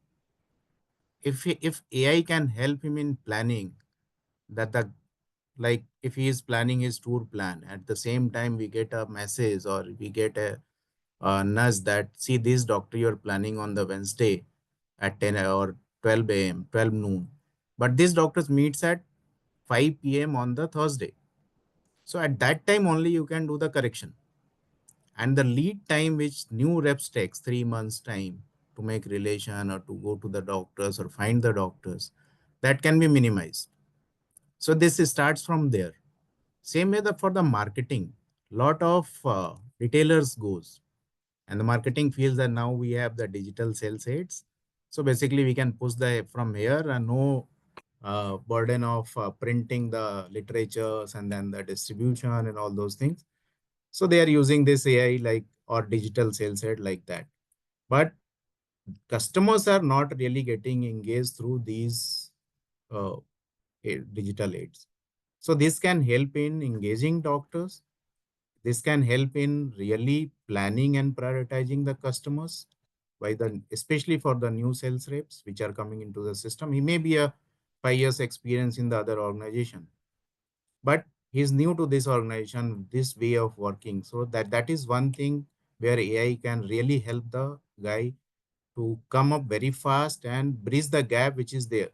If AI can help him in planning that the Like if he is planning his tour plan, at the same time we get a message or we get a nudge that, see, this doctor you're planning on the Wednesday at 10 or 12 a.m., 12 noon. But this doctor meets at 5 p.m. on the Thursday. So at that time only you can do the correction. And the lead time which new reps takes 3 months time to make relation or to go to the doctors or find the doctors, that can be minimized. So this starts from there. Same way for the marketing, lot of retailers goes and the marketing feels that now we have the digital sales aids. So basically we can push the from here and no burden of printing the literatures and then the distribution and all those things. So they are using this AI like or digital sales aid like that. But customers are not really getting engaged through these uh, digital aids. So this can help in engaging doctors. This can help in really planning and prioritizing the customers by the, especially for the new sales reps which are coming into the system. He may be a 5 years experience in the other organization, but he's new to this organization, this way of working. So that is one thing where AI can really help the guy to come up very fast and bridge the gap which is there.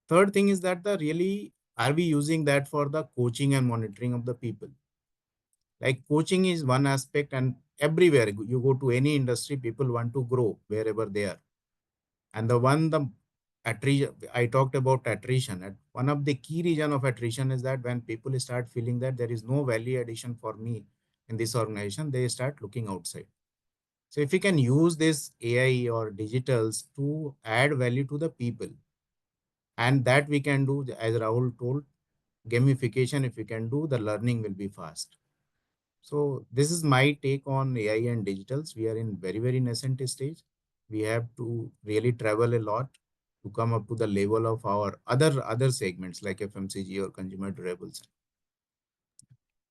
Third thing is that the really, are we using that for the coaching and monitoring of the people? Like coaching is one aspect, and everywhere you go to any industry, people want to grow wherever they are. And the attrition, I talked about attrition. And one of the key reason of attrition is that when people start feeling that there is no value addition for me in this organization, they start looking outside. So if we can use this AI or digitals to add value to the people, and that we can do, as Rahul told, gamification, if we can do, the learning will be fast. So this is my take on AI and digitals. We are in very, very nascent stage. We have to really travel a lot to come up to the level of our other segments like FMCG or consumer durables.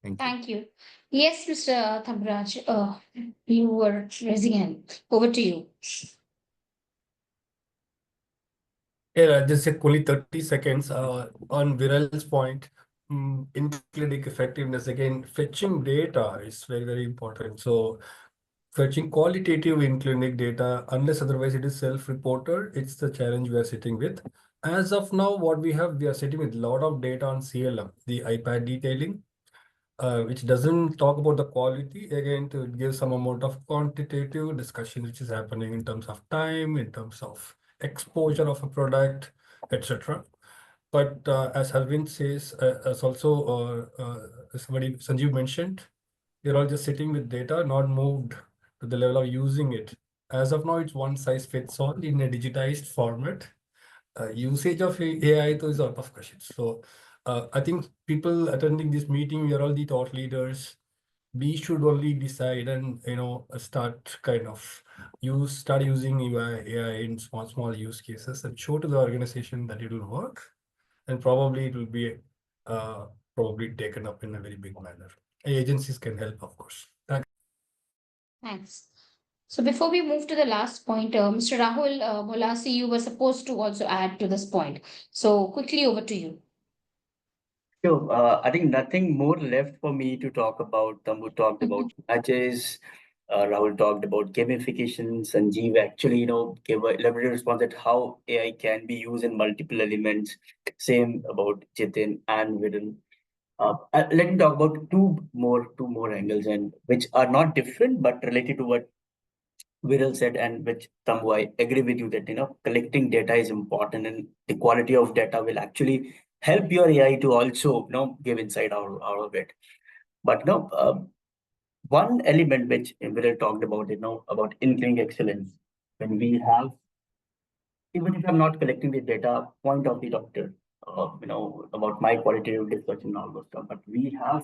Thank you. Thank you. Yes, Mr. Thamraj, you were raising hand. Over to you. Yeah, just only 30 seconds on Viral's point. In clinic effectiveness, again, fetching data is very, very important. So fetching qualitative in clinic data, unless otherwise it is self-reported, it's the challenge we are sitting with. As of now, what we are sitting with a lot of data on CLM, the iPad detailing, which doesn't talk about the quality, again, to give some amount of quantitative discussion, which is happening in terms of time, in terms of exposure of a product, etc. But as Halvin says, as also somebody, Sanjeev mentioned, we're all just sitting with data, not moved to the level of using it. As of now, it's one size fits all in a digitized format. Usage of AI is out of question. So I think people attending this meeting, we are all the thought leaders. We should only decide and start kind of start using AI in small use cases and show to the organization that it will work, and probably it will be probably taken up in a very big manner. Agencies can help, of course. Thanks. So before we move to the last point, Mr. Rahul Molasi, you were supposed to also add to this point. So quickly over to you. So I think nothing more left for me to talk about. Tambu talked about matches. Rahul talked about gamification. Sanjeev actually, gave a elaborate response at how AI can be used in multiple elements. Same about Jitin and Viren. Let me talk about two more angles, and which are not different but related to what Viral said, and which Tambu, I agree with you that collecting data is important, and the quality of data will actually help your AI to also give insight out of it. But one element which Viral talked about, about in-clinic excellence, when we have, even if I'm not collecting the data point of the doctor, about my qualitative discussion and all those stuff, but we have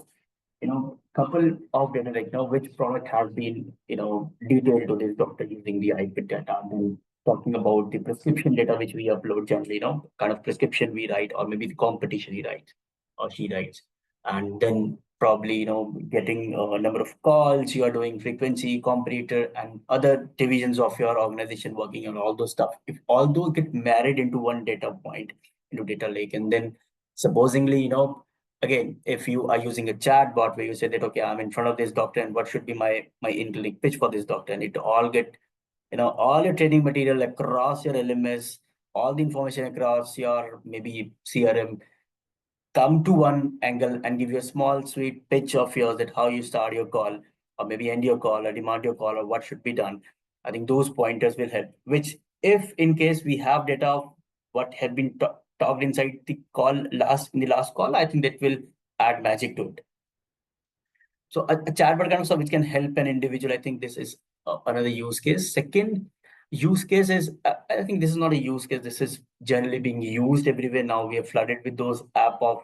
couple of data like which product has been detailed to this doctor using the IP data, and then talking about the prescription data which we upload generally, kind of prescription we write, or maybe the competition he writes or she writes, and then probably getting a number of calls you are doing, frequency, competitor, and other divisions of your organization working on all those stuff. If all those get married into one data point, into data lake, and then Supposingly, again, if you are using a chat bot where you say that, okay, I'm in front of this doctor and what should be my in-clinic pitch for this doctor, and it all get, all your training material across your LMS, all the information across your maybe CRM, come to one angle and give you a small sweet pitch of yours that how you start your call, or maybe end your call, or demand your call, or what should be done. I think those pointers will help, which if in case we have data of what had been talked inside the call in the last call, I think that will add magic to it. So a chatbot kind of stuff which can help an individual. I think this is another use case. Second use case is, I think this is not a use case. This is generally being used everywhere now. We are flooded with those app of,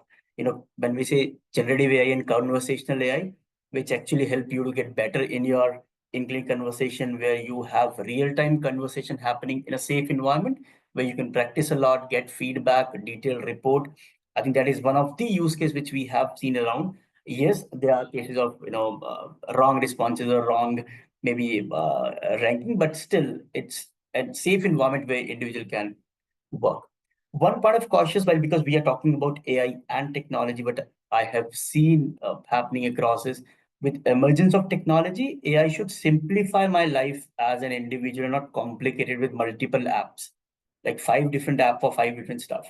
when we say generative AI and conversational AI, which actually help you to get better in your in-clinic conversation, where you have real-time conversation happening in a safe environment, where you can practice a lot, get feedback, detailed report. I think that is one of the use case which we have seen around. Yes, there are cases of wrong responses or wrong maybe ranking, but still it's a safe environment where individual can work. One part of cautious, while because we are talking about AI and technology, but I have seen happening across is, with emergence of technology, AI should simplify my life as an individual, not complicated with multiple apps, like 5 different apps for 5 different stuff.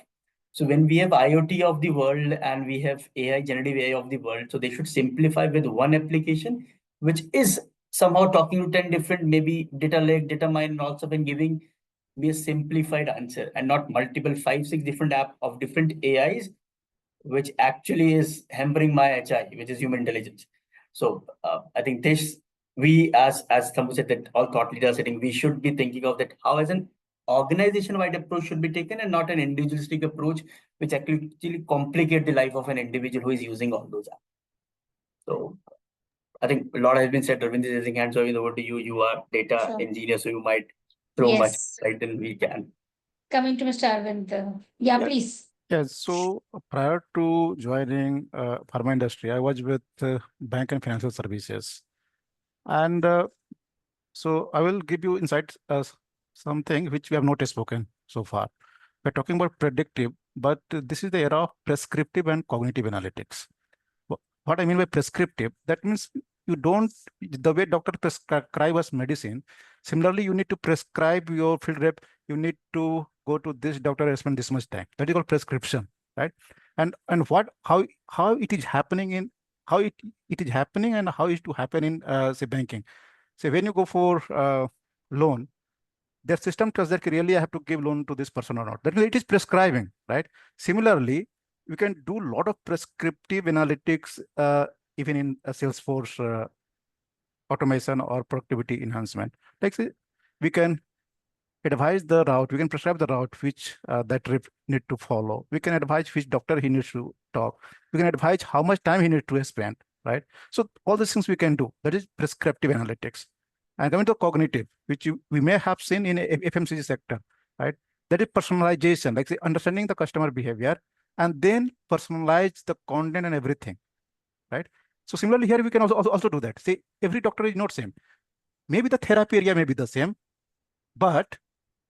So when we have IoT of the world and we have AI, generative AI of the world, so they should simplify with one application, which is somehow talking to 10 different, maybe data lake, data mine, and also been giving me a simplified answer and not multiple 5, 6 different app of different AIs, which actually is hampering my HI, which is human intelligence. So I think this, we as Thambu said, that all thought leaders, I think we should be thinking of that how as an organization-wide approach should be taken and not an individualistic approach, which actually complicate the life of an individual who is using all those apps. So I think a lot has been said. Arvind is raising hands, so over to you. You are data Sure. engineer, so you might throw much Yes. light than we can. Coming to Mr. Arvind. Yeah, Yeah. please. Yes. So prior to joining pharma industry, I was with bank and financial services, and so I will give you insights something which we have not spoken so far. We're talking about predictive, but this is the era of prescriptive and cognitive analytics. What I mean by prescriptive, that means you don't, the way doctor prescribe us medicine, similarly, you need to prescribe your field rep, you need to go to this doctor and spend this much time. That is called prescription, right? And how it is happening in, how it is happening and how it to happen in say banking. Say when you go for loan, their system tells that really I have to give loan to this person or not. That means it is prescribing, right? Similarly, we can do a lot of prescriptive analytics even in Salesforce automation or productivity enhancement. Like say, we can advise the route, we can prescribe the route which that rep need to follow. We can advise which doctor he needs to talk. We can advise how much time he needs to spend, right? So all these things we can do. That is prescriptive analytics. And coming to cognitive, which we may have seen in FMCG sector, right? That is personalization, like say understanding the customer behavior and then personalize the content and everything, right? So similarly here we can also do that. Say every doctor is not same. Maybe the therapy area may be the same, but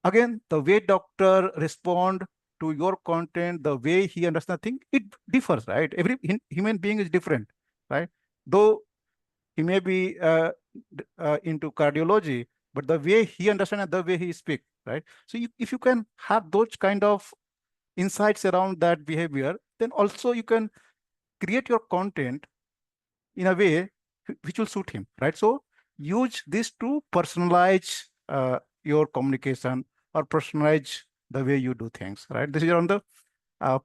again, the way doctor respond to your content, the way he understands things, it differs, right? Every human being is different, right? Though he may be into cardiology, but the way he understands and the way he speaks, right? So if you can have those kind of insights around that behavior, then also you can create your content in a way which will suit him, right? So use this to personalize your communication or personalize the way you do things, right? This is on the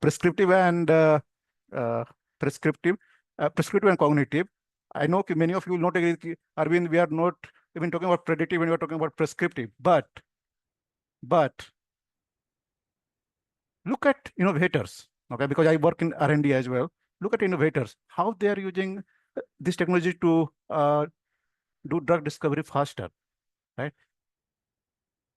prescriptive and prescriptive and cognitive. I know many of you will not agree, Arvind, we are not even talking about predictive when we are talking about prescriptive, but look at innovators, okay? Because I work in R&D as well. Look at innovators, how they are using this technology to do drug discovery faster, right?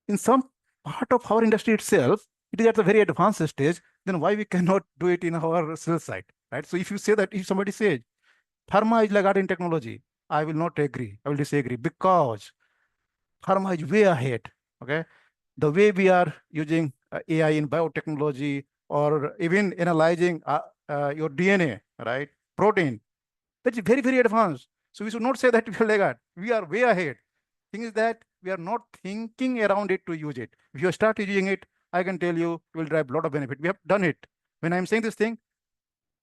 In some part of our industry itself, it is at a very advanced stage, then why we cannot do it in our sales side, right? So if you say that, if somebody says, Pharma is laggard in technology, I will not agree, I will disagree, because Pharma is way ahead, okay? The way we are using AI in biotechnology or even analyzing your DNA, right? Protein. That's very, very advanced. So we should not say that we are laggard. We are way ahead. Thing is that we are not thinking around it to use it. If you start using it, I can tell you, it will drive a lot of benefit. We have done it. When I'm saying this thing,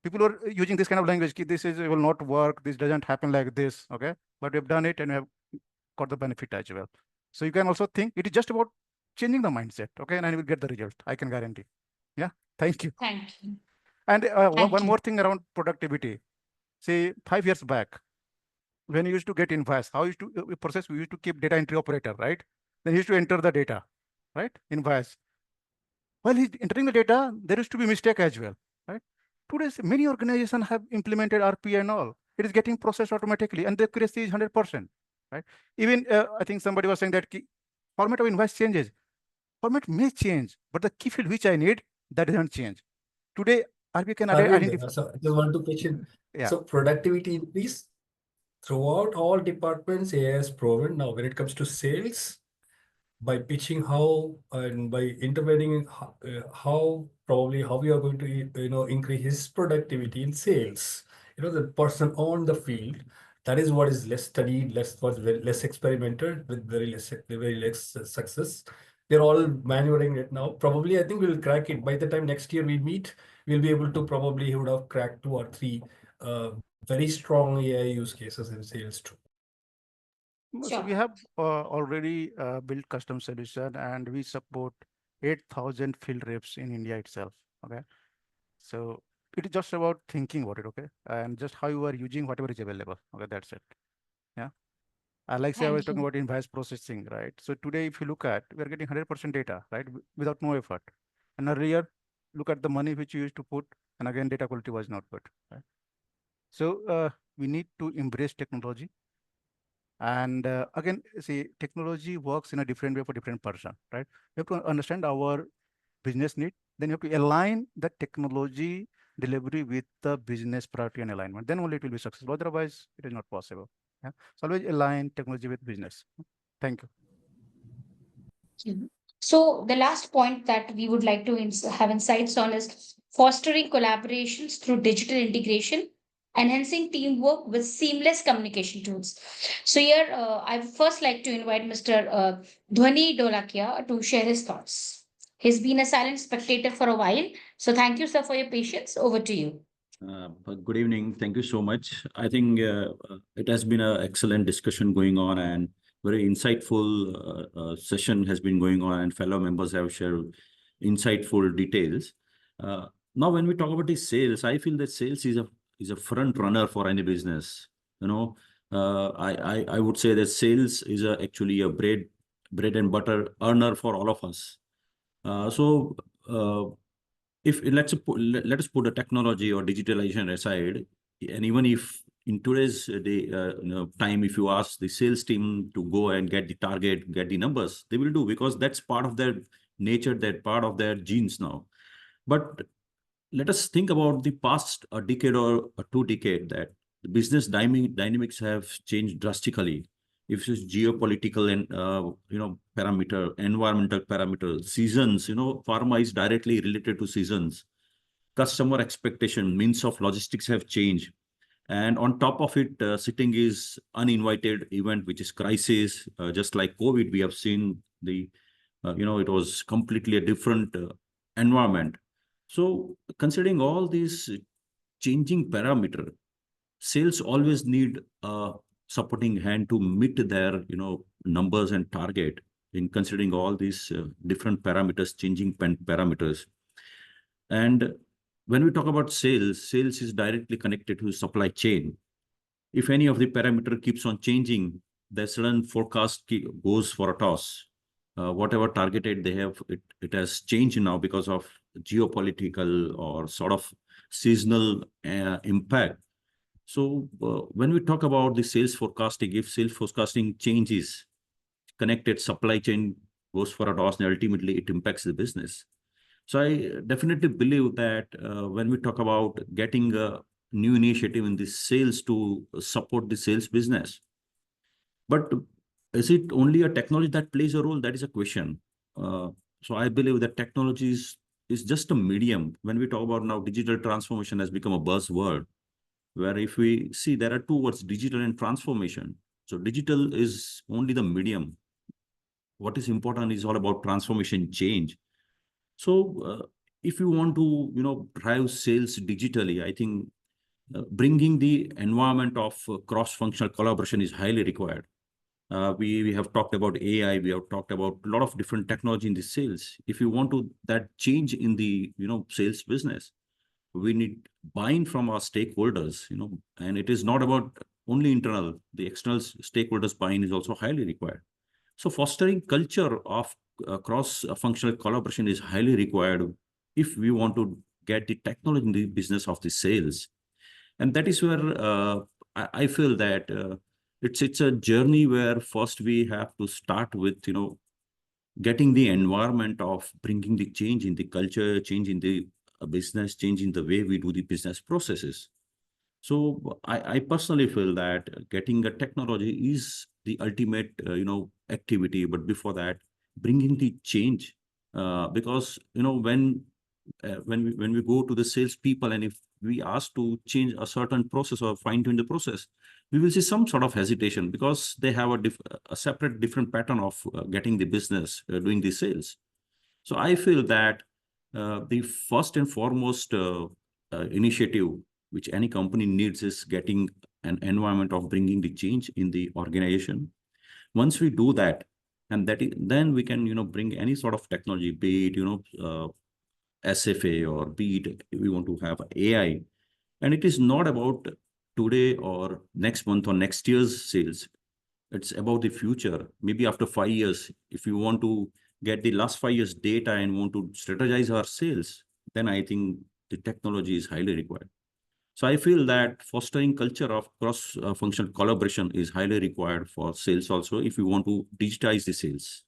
people are using this kind of language. This will not work. This doesn't happen like this. Okay, but we've done it and we have got the benefit as well. So you can also think it is just about changing the mindset. Okay, and you will get the result. I can guarantee. Yeah. Thank you. Thank you. And Thank one you. more thing around productivity. Say 5 years back, when you used to get invoice, how used to process? We used to keep data entry operator, right? Then he used to enter the data, right? Invoice. While he's entering the data, there used to be mistake as well, right? Today, many organizations have implemented RPA and all. It is getting processed automatically, and the accuracy is 100%, right? Even I think somebody was saying that format of invoice changes. Format may change, but the key field which I need, that doesn't change. Today, RPA can identify. So I just want to pitch in. Yeah. So productivity increase throughout all departments, AI has proven. Now, when it comes to sales, by pitching how and by intervening in how probably how we are going to increase his productivity in sales. The person on the field, that is what is less studied, less experimented, with very less success. They're all maneuvering it now. Probably I think we'll crack it by the time next year we meet. We'll be able to probably would have cracked 2 or 3 very strong AI use cases in sales too. So we have already built custom solution, and we support 8,000 field reps in India itself. Okay, so it is just about thinking about it. Okay, and just how you are using whatever is available. Okay, that's it. Yeah. Like say I was talking about invoice processing, right? So today, if you look at, we are getting 100% data, right, without no effort. And earlier, look at the money which you used to put, and again, data quality was not good. Right? So we need to embrace technology. And again, see, technology works in a different way for different person, right? You have to understand our business need. Then you have to align the technology delivery with the business priority and alignment. Then only it will be successful. Otherwise, it is not possible. Yeah. So always align technology with business. Thank you. So the last point that we would like to have insights on is fostering collaborations through digital integration, enhancing teamwork with seamless communication tools. So here, I first like to invite Mr. Dhwani Dolakia to share his thoughts. He's been a silent spectator for a while. So thank you, sir, for your patience. Over to you. Good evening. Thank you so much. I think it has been an excellent discussion going on, and very insightful session has been going on, and fellow members have shared insightful details. Now, when we talk about the sales, I feel that sales is a front runner for any business. I would say that sales is actually a bread and butter earner for all of us. If let us put the technology or digitalization aside, and even if in today's time, if you ask the sales team to go and get the target, get the numbers, they will do, because that's part of their nature, that part of their genes now. But let us think about the past a decade or 2 decades, that the business dynamics have changed drastically. If it's geopolitical and parameter, environmental parameter, seasons, pharma is directly related to seasons. Customer expectation, means of logistics have changed. And on top of it, sitting is uninvited event, which is crisis. Just like COVID, we have seen it was completely a different environment. So considering all these changing parameter, sales always need a supporting hand to meet their numbers and target, in considering all these different parameters, changing parameters. And when we talk about sales is directly connected to supply chain. If any of the parameter keeps on changing, the sudden forecast goes for a toss. Whatever targeted they have, it has changed now because of geopolitical or sort of seasonal impact. So when we talk about the sales forecasting, if sales forecasting changes, connected supply chain goes for a toss, and ultimately it impacts the business. So I definitely believe that when we talk about getting a new initiative in the sales to support the sales business, but is it only a technology that plays a role? That is a question. So I believe that technologies is just a medium. When we talk about now, digital transformation has become a buzzword, where if we see there are two words, digital and transformation. So digital is only the medium. What is important is all about transformation change. So if you want to, drive sales digitally, I think bringing the environment of cross-functional collaboration is highly required. We have talked about AI, we have talked about a lot of different technology in the sales. If you want to that change in the sales business, we need buy-in from our stakeholders, and it is not about only internal, the external stakeholders buy-in is also highly required. So fostering culture of cross-functional collaboration is highly required if we want to get the technology in the business of the sales. And that is where I feel that it's a journey where first we have to start with, getting the environment of bringing the change in the culture, change in the business, change in the way we do the business processes. So I personally feel that getting a technology is the ultimate, activity. But before that, bringing the change, because when we go to the salespeople, and if we ask to change a certain process or fine tune the process, we will see some sort of hesitation because they have a separate, different pattern of getting the business, doing the sales. So I feel that the first and foremost initiative which any company needs is getting an environment of bringing the change in the organization. Once we do that, and then we can bring any sort of technology, be it SFA, or be it we want to have AI. And it is not about today or next month or next year's sales. It's about the future. Maybe after 5 years, if you want to get the last 5 years data and want to strategize our sales, then I think the technology is highly required. So I feel that fostering culture of cross-functional collaboration is highly required for sales also, if you want to digitize the sales.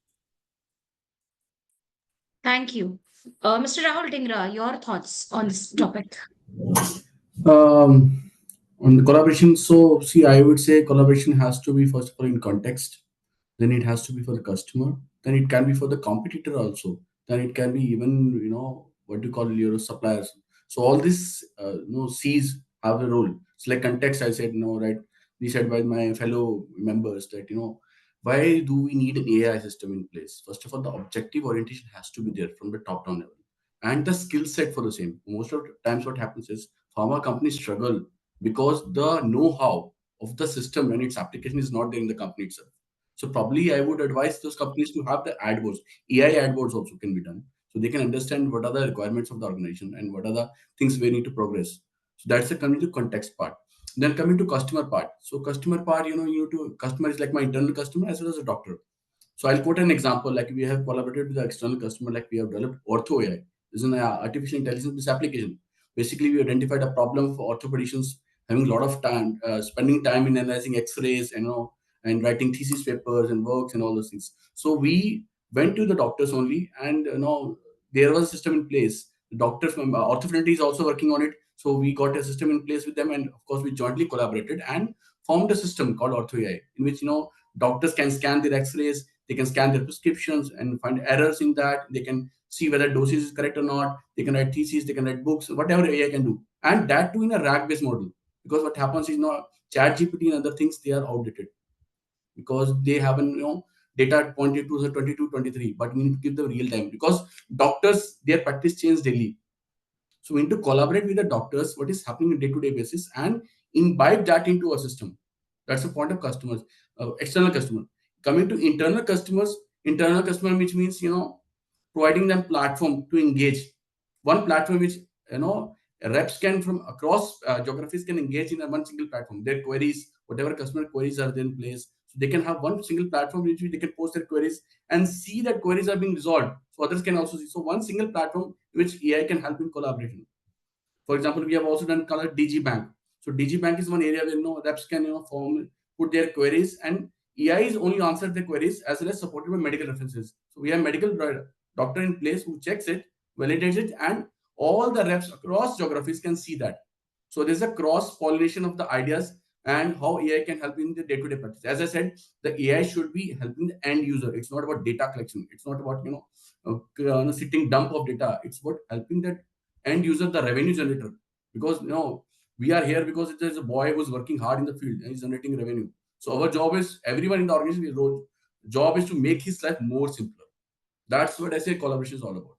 Thank you. Mr. Rahul Dhingra, your thoughts on this topic? On the collaboration, so see, I would say collaboration has to be first of all in context, then it has to be for the customer, then it can be for the competitor also, then it can be even what do you call your suppliers. So all this C's have a role. It's like context. I said no, right? We said by my fellow members that why do we need an AI system in place? First of all, the objective orientation has to be there from the top down level, and the skill set for the same. Most of the times, what happens is pharma companies struggle because the know-how of the system and its application is not there in the company itself. So probably I would advise those companies to have the ad boards. AI ad boards also can be done. So they can understand what are the requirements of the organization and what are the things we need to progress. So that's the coming to context part. Then coming to customer part. So customer part, customer is like my internal customer as well as a doctor. So I'll quote an example, like we have collaborated with the external customer, like we have developed Ortho AI. This is an artificial intelligence application. Basically, we identified a problem for orthopedicians having a lot of time, spending time in analyzing X-rays, and writing thesis papers and works and all those things. So we went to the doctors only, and there was a system in place. The doctors from orthopedity is also working on it. So we got a system in place with them, and of course we jointly collaborated and formed a system called Ortho AI, in which doctors can scan their X-rays, they can scan their prescriptions and find errors in that. They can see whether dosage is correct or not. They can write theses, they can write books, whatever AI can do, and that too in a RAG-based model. Because what happens is Chat GPT and other things, they are outdated because they haven't data pointed to the 22, 23, but we need to give the real time because doctors, their practice changes daily. So we need to collaborate with the doctors, what is happening on day-to-day basis, and imbibe that into our system. That's the point of customers, external customer. Coming to internal customer, which means providing them platform to engage. One platform which reps can from across geographies can engage in a one single platform. Their queries, whatever customer queries are there in place, so they can have one single platform which they can post their queries and see that queries are being resolved. So others can also see. So one single platform which AI can help in collaboration. For example, we have also done called DG Bank. So DG Bank is one area where reps can put their queries, and AI is only answered the queries as well as supported by medical references. So we have medical doctor in place who checks it, validates it, and all the reps across geographies can see that. So there's a cross pollination of the ideas and how AI can help in the day-to-day practice. As I said, the AI should be helping the end user. It's not about data collection. It's not about sitting dump of data. It's about helping that end user, the revenue generator. Because we are here because there's a boy who's working hard in the field and he's generating revenue. So our job is, everyone in the organization job is to make his life more simpler. That's what I say collaboration is all about.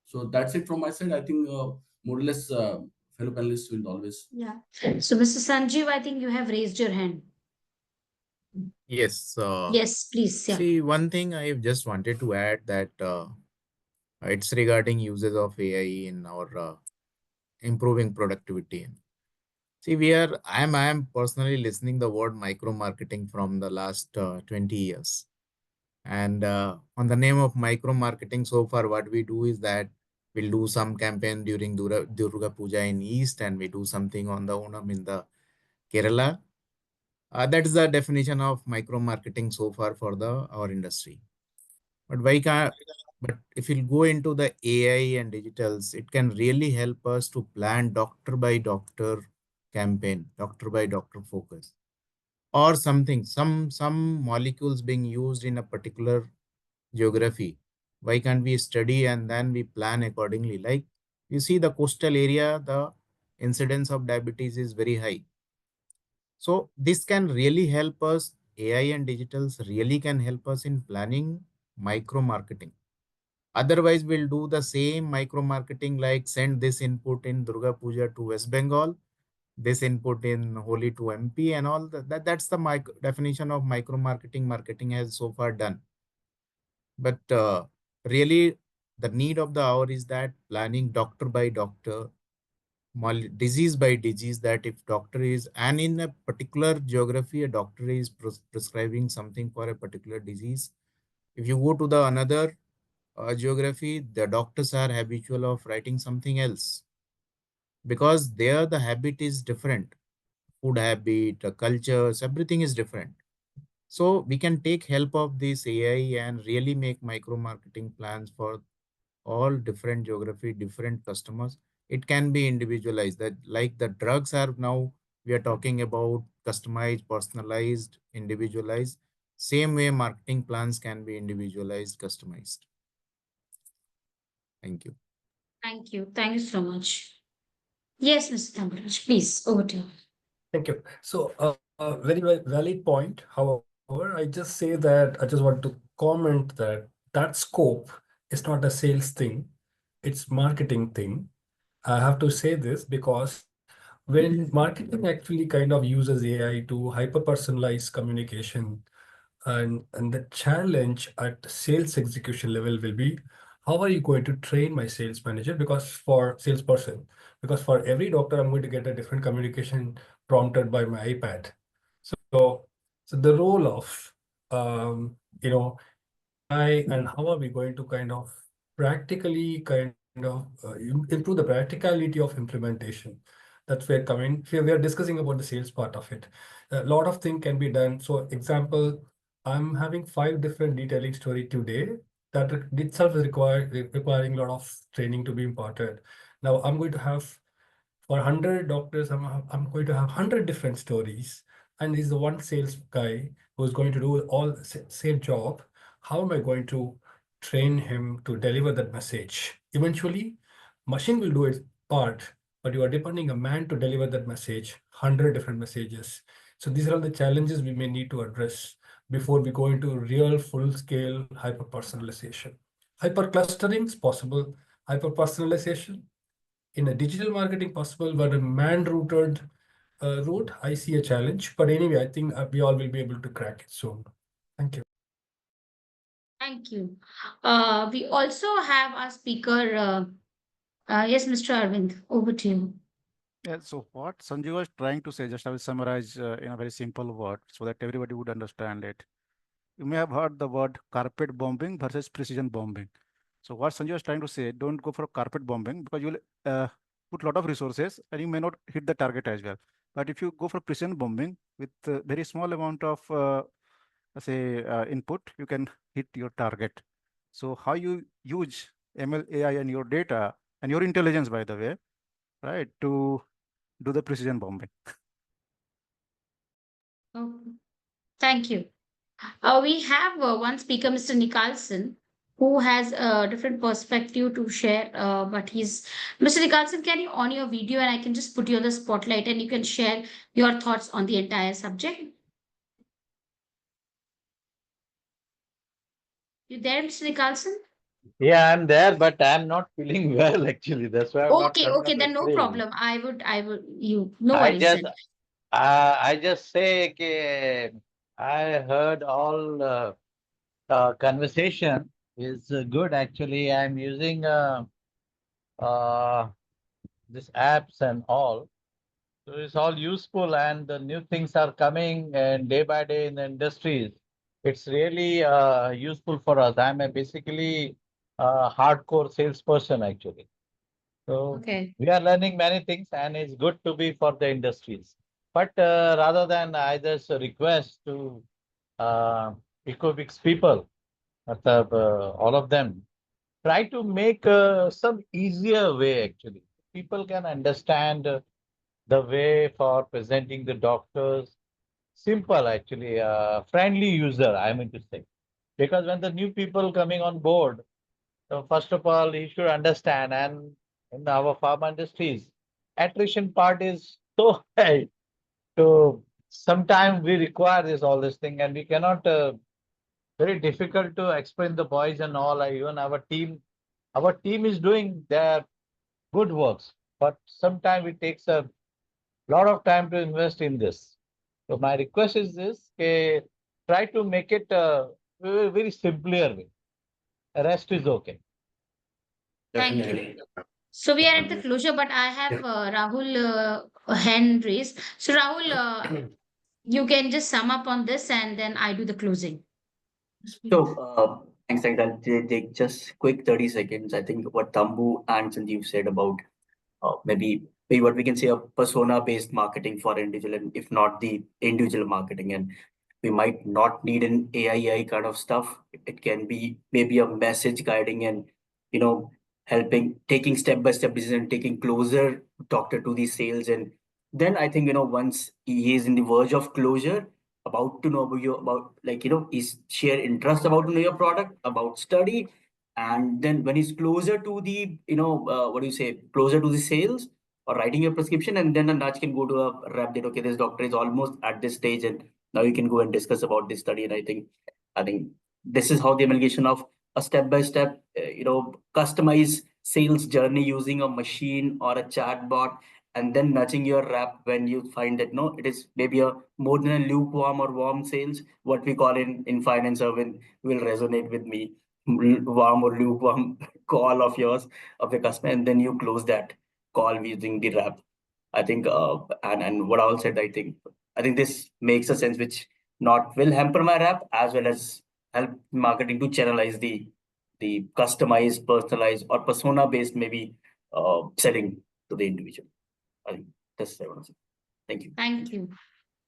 So that's it from my side. I think more or less fellow panelists will always. Yeah. So, Mr. Sanjeev, I think you have raised your hand. Yes. Yes, please. Yeah. See, one thing I just wanted to add that it's regarding uses of AI in our improving productivity. See, I am personally listening the word micro marketing from the last 20 years. And on the name of micro marketing, so far what we do is that we'll do some campaign during Durga Puja in East, and we do something on the Onam in the Kerala. That is the definition of micro marketing so far for our industry. But why can't? But if you go into the AI and digitals, it can really help us to plan doctor by doctor campaign, doctor by doctor focus, or something. Some molecules being used in a particular geography. Why can't we study and then we plan accordingly? Like you see, the coastal area, the incidence of diabetes is very high. So this can really help us. AI and digitals really can help us in planning micro marketing. Otherwise, we'll do the same micro marketing like send this input in Durga Puja to West Bengal, this input in Holi to MP and all that's the definition of micro marketing marketing has so far done. But really, the need of the hour is that planning doctor by doctor, disease by disease, that if doctor is, and in a particular geography, a doctor is prescribing something for a particular disease. If you go to the another geography, the doctors are habitual of writing something else because there the habit is different. Food habit, cultures, everything is different. So we can take help of this AI and really make micro marketing plans for all different geography, different customers. It can be individualized. That like the drugs are now we are talking about customized, personalized, individualized. Same way marketing plans can be individualized, customized. Thank you. Thank you. Thank you so much. Yes, Mr. Thambaraj, please, over to you. Thank you. So, very valid point. However, I just say that I just want to comment that that scope is not a sales thing; it's marketing thing. I have to say this because when marketing actually kind of uses AI to hyper personalize communication, and the challenge at sales execution level will be how are you going to train my sales manager, because for salesperson, because for every doctor I'm going to get a different communication prompted by my iPad. So the role of you know AI, and how are we going to kind of practically kind of improve the practicality of implementation. That's where coming. We are discussing about the sales part of it. A lot of things can be done. So example, I'm having 5 different detailing story today that itself is requiring a lot of training to be imparted. Now I'm going to have for 100 doctors, I'm going to have 100 different stories. And he's the one sales guy who's going to do all same job. How am I going to train him to deliver that message? Eventually, machine will do its part, but you are depending a man to deliver that message, 100 different messages. So these are all the challenges we may need to address before we go into real full-scale hyper-personalization. Hyper-clustering is possible. Hyper-personalization in a digital marketing possible, but a man-rooted route, I see a challenge. But anyway, I think we all will be able to crack it soon. Thank you. Thank you. We also have our speaker. Yes, Mr. Arvind, over to you. Yeah, so what Sanjeev was trying to say, just I will summarize in a very simple word so that everybody would understand it. You may have heard the word carpet bombing versus precision bombing. So what Sanjay was trying to say, don't go for carpet bombing because you will put a lot of resources and you may not hit the target as well. But if you go for precision bombing with a very small amount of say input, you can hit your target. So how you use ML AI and your data and your intelligence, by the way, right, to do the precision bombing. Okay. Thank you. We have one speaker, Mr. Nicholson, who has a different perspective to share. But he's Mr. Nicholson, can you on your video and I can just put you on the spotlight and you can share your thoughts on the entire subject? You there, Mr. Nicholson? Yeah, I'm there, but I'm not feeling well actually. That's why I'm not Okay, coming okay, on the then no screen. problem. No I worries just, then. I just say, I heard all conversation is good actually. I'm using uh, this apps and all. So it's all useful and the new things are coming and day by day in the industries. It's really useful for us. I'm basically a hardcore salesperson actually. So Okay. we are learning many things and it's good to be for the industries. But rather than I just request to Ecobix people, all of them, try to make some easier way actually. People can understand the way for presenting the doctors. Simple actually, friendly user, I mean to say. Because when the new people coming on board, so first of all, you should understand, and in our pharma industries, attrition part is so high. So sometimes we require this all this thing, and we cannot. Very difficult to explain the boys and all. Even our team is doing their good works, but sometimes it takes a lot of time to invest in this. So my request is this: try to make it very, very simpler way. The rest is okay. Thank you. Definitely. So we are at the closure, but I have Rahul hand raised. So Rahul, you can just sum up on this and then I do the closing. So, thanks, I'll take just quick 30 seconds. I think what Tambu and Sanjeev said about maybe what we can say a persona-based marketing for individual, and if not the individual marketing, and we might not need an AI kind of stuff. It can be maybe a message guiding and helping, taking step-by-step decision, taking closer doctor to the sales, and then I think once he is in the verge of closure, about to know about you, about is share interest about to know your product, about study, and then when he's closer to the what do you say, closer to the sales or writing a prescription, and then a nudge can go to a rep that okay, this doctor is almost at this stage, and now you can go and discuss about this study. And I think this is how the amalgamation of a step by step customized sales journey using a machine or a chat bot, and then nudging your rep when you find that no, it is maybe a more than a lukewarm or warm sales, what we call in finance will resonate with me, warm or lukewarm call of yours of the customer, and then you close that call using the rep. I think and what I all said, I think this makes a sense which not will hamper my rep as well as help marketing to channelize the customized, personalized, or persona based maybe selling to the individual. I think that's what I want to say. Thank you. Thank you.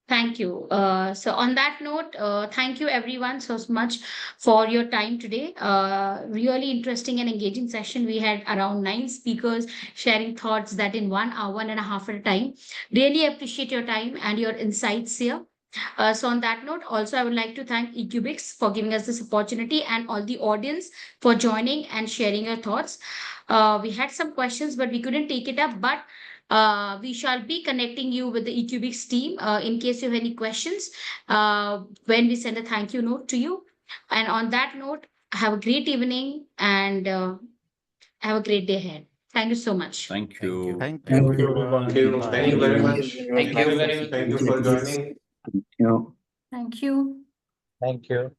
Thank you. So on that note, thank you everyone so much for your time today. Really interesting and engaging session. We had around 9 speakers sharing thoughts that in 1 hour, 1.5 hours at a time. Really appreciate your time and your insights here. So on that note, also I would like to thank Ecubix for giving us this opportunity and all the audience for joining and sharing your thoughts. We had some questions, but we couldn't take it up. But we shall be connecting you with the Ecubix team in case you have any questions when we send a thank you note to you. And on that note, have a great evening and have a great day ahead. Thank you so much. Thank you. Thank Thank you. you, everyone. Thank you. Thank you very much. Thank you very much. Thank you for joining. You know. Thank you. Thank you.